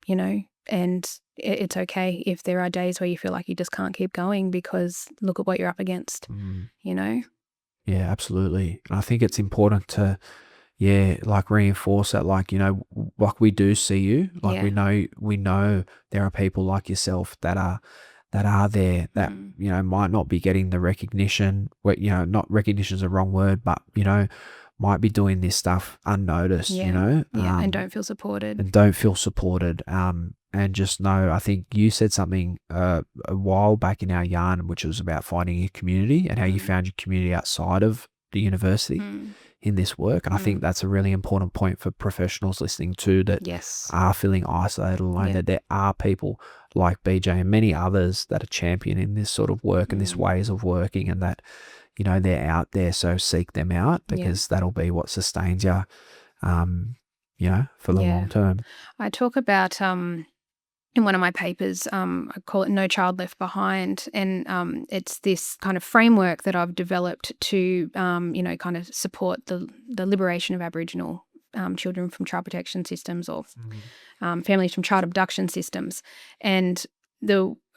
and it's okay if there are days where you feel like you just can't keep going because look at what you're up against, Mm. you know? Yeah, absolutely. And I think it's important to, like reinforce that, like, like we do see you, like Yeah. we know there are people like yourself that are there that, Mm. might not be getting the recognition, not recognition is a wrong word, but, might be doing this stuff unnoticed, Yeah. Yeah. And don't feel supported. and don't feel supported. And just know, I think you said something a while back in our yarn, which was about finding your community and how you Mm. found your community outside of the university Mm. in this work. And I think Mm. that's a really important point for professionals listening too, that Yes. are feeling isolated, alone, Yeah. that there are people like BJ and many others that are championing this sort of work and this Mm. ways of working, and that, they're out there. So seek them out, Yeah. because that'll be what sustains you, for the Yeah. long term. I talk about in one of my papers, I call it No Child Left Behind. And it's this kind of framework that I've developed to, kind of support the liberation of Aboriginal children from child protection systems, or families from child abduction systems. And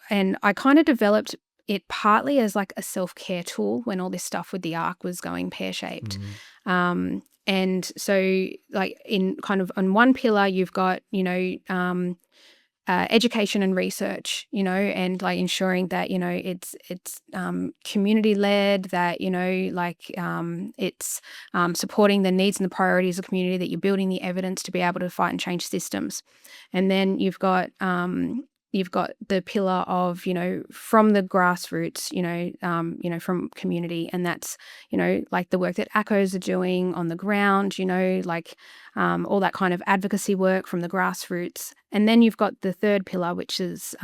and I kind of developed it partly as like a self-care tool when all this stuff with the ARC was going pear-shaped. And so like in kind of on one pillar, you've got, education and research, and like ensuring that, it's community led, that, it's supporting the needs and the priorities of the community, that you're building the evidence to be able to fight and change systems. And then you've got the pillar of, from the grassroots, from community. And that's, like the work that ACOs are doing on the ground, like all that kind of advocacy work from the grassroots. And then you've got the third pillar, which is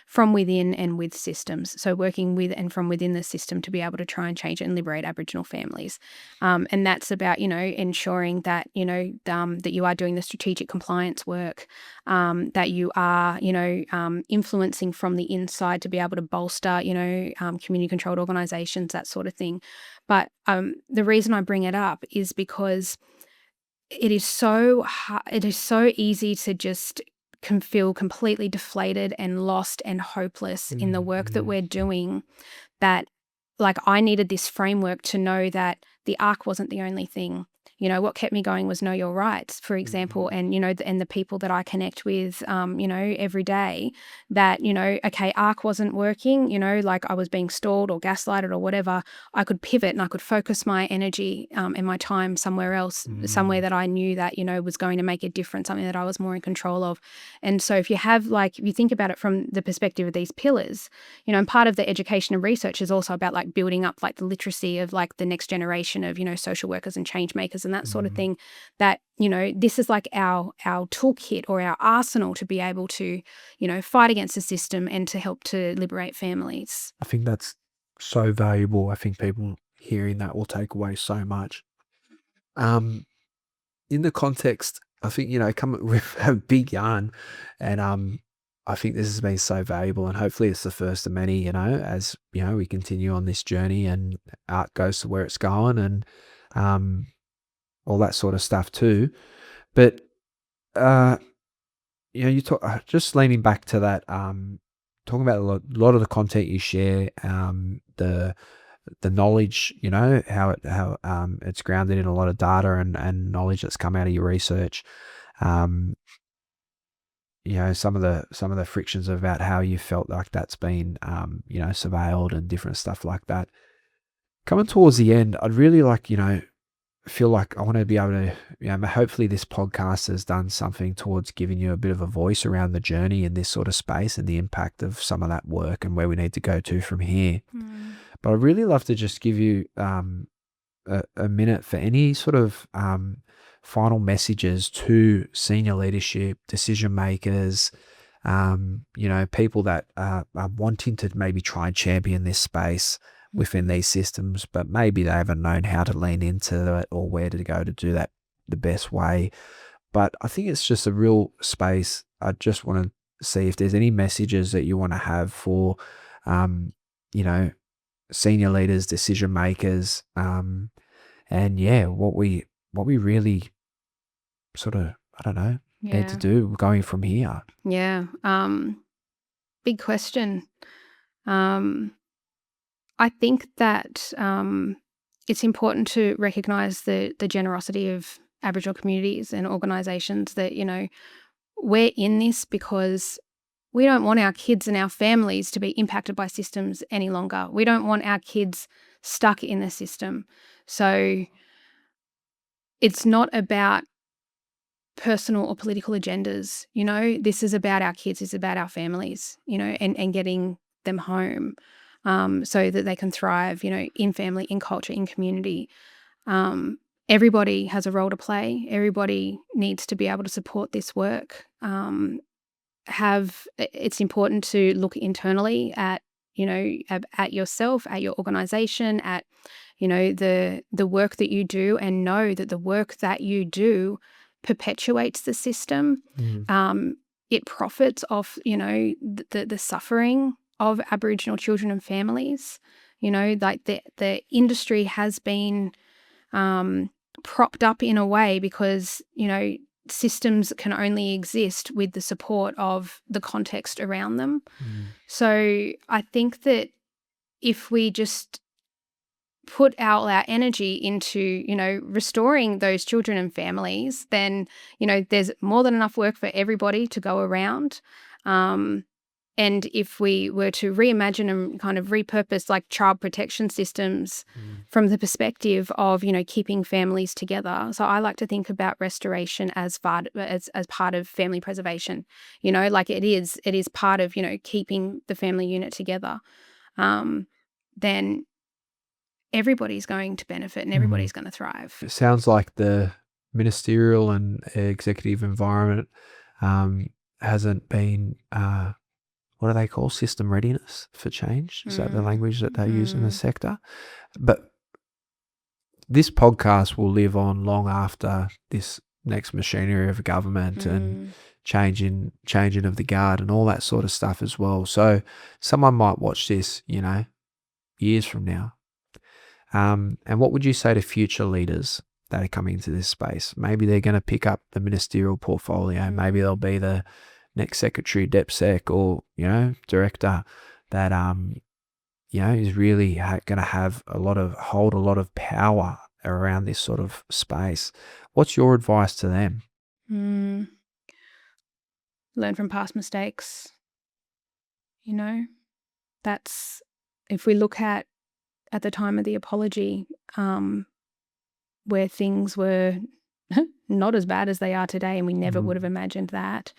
from within and with systems. So working with and from within the system to be able to try and change and liberate Aboriginal families. And that's about, ensuring that, that you are doing the strategic compliance work, that you are, influencing from the inside to be able to bolster, community controlled organisations, that sort of thing. But the reason I bring it up is because it is so easy to just can feel completely deflated and lost and hopeless in the work that we're doing, that like I needed this framework to know that the ARC wasn't the only thing. What kept me going was Know Your Rights, for example, and, and the people that I connect with, every day, that, okay, ARC wasn't working, like I was being stalled or gaslighted or whatever. I could pivot and I could focus my energy and my time somewhere else, somewhere that I knew that, was going to make a difference, something that I was more in control of. And so if you think about it from the perspective of these pillars, and part of the education and research is also about like building up like the literacy of like the next generation of, social workers and change makers and that sort of thing, that, this is like our toolkit or our arsenal to be able to, fight against the system and to help to liberate families. I think that's so valuable. I think people hearing that will take away so much. In the context, I think, with a big yarn, and I think this has been so valuable, and hopefully it's the first of many, as we continue on this journey and art goes to where it's going, and all that sort of stuff too. But you talk just leaning back to that, talking about a lot of the content you share, the knowledge, how it's grounded in a lot of data and knowledge that's come out of your research. Um, some of the frictions about how you felt like that's been, surveilled and different stuff like that. Coming towards the end, I'd really like, feel like I want to be able to, hopefully this podcast has done something towards giving you a bit of a voice around the journey in this sort of space and the impact of some of that work and where we need to go to from here. But I'd really love to just give you a minute for any sort of final messages to senior leadership, decision makers, people that are wanting to maybe try and champion this space within these systems, but maybe they haven't known how to lean into it or where to go to do that the best way. But I think it's just a real space. I just want to see if there's any messages that you want to have for, you know, senior leaders, decision makers, and yeah, what we really sort of, I don't know, need to do going from here. Yeah. Big question. I think that it's important to recognise the generosity of Aboriginal communities and organisations that, we're in this because we don't want our kids and our families to be impacted by systems any longer. We don't want our kids stuck in the system. So it's not about personal or political agendas. This is about our kids, it's about our families, and getting them home so that they can thrive, in family, in culture, in community. Everybody has a role to play. Everybody needs to be able to support this work. It's important to look internally at yourself, at your organization, at the work that you do, and know that the work that you do perpetuates the system. It profits off the suffering of Aboriginal children and families. Like the industry has been propped up in a way because systems can only exist with the support of the context around them. So I think that if we just put our energy into, restoring those children and families, then, there's more than enough work for everybody to go around. And if we were to reimagine and kind of repurpose like child protection systems from the perspective of, keeping families together. So I like to think about restoration as part of family preservation, like it is part of, keeping the family unit together. Then everybody's going to benefit and everybody's going to thrive. It sounds like the ministerial and executive environment hasn't been, what do they call, system readiness for change? Is that the language that they use in the sector? But this podcast will live on long after this next machinery of government and changing of the guard and all that sort of stuff as well. So someone might watch this, years from now. And what would you say to future leaders that are coming into this space? Maybe they're going to pick up the ministerial portfolio. Maybe they'll be the next secretary, DepSec, or director that is really going to hold a lot of power around this sort of space. What's your advice to them? Learn from past mistakes. That's, if we look at the time of the apology, where things were not as bad as they are today, and we never would have imagined that.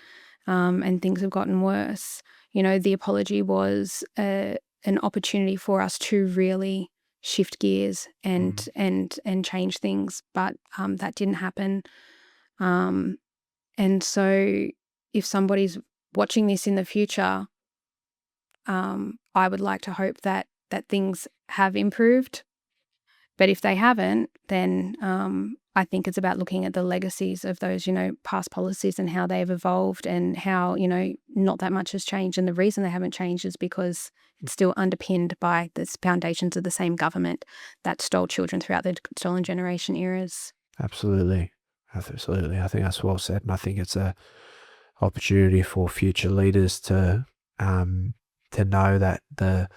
And things have gotten worse. The apology was an opportunity for us to really shift gears and change things, but that didn't happen. And so if somebody's watching this in the future, I would like to hope that things have improved. But if they haven't, then I think it's about looking at the legacies of those, past policies and how they've evolved and how, not that much has changed. And the reason they haven't changed is because it's still underpinned by the foundations of the same government that stole children throughout the stolen generation eras. Absolutely. I think that's well said. And I think it's a opportunity for future leaders to know that the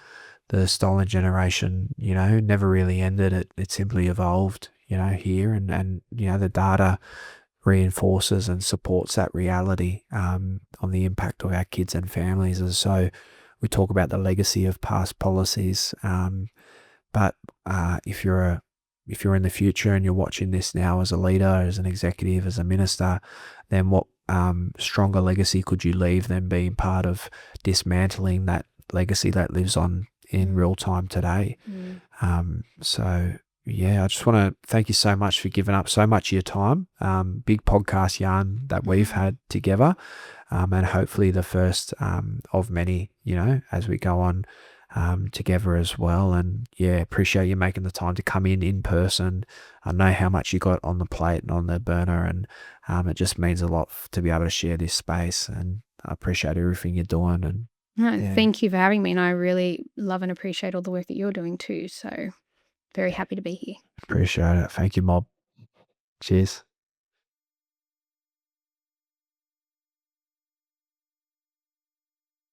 stolen generation, never really ended. It simply evolved, here, and the data reinforces and supports that reality on the impact of our kids and families. And so we talk about the legacy of past policies, but if you're in the future and you're watching this now as a leader, as an executive, as a minister, then what stronger legacy could you leave than being part of dismantling that legacy that lives on in real time today? So yeah, I just want to thank you so much for giving up so much of your time. Big podcast yarn that we've had together, and hopefully the first of many, as we go on together as well. And yeah, appreciate you making the time to come in person. I know how much you got on the plate and on the burner, and it just means a lot to be able to share this space. And I appreciate everything you're doing. And Thank you for having me. And I really love and appreciate all the work that you're doing too. So very happy to be here. Appreciate it. Thank you, Mob. Cheers.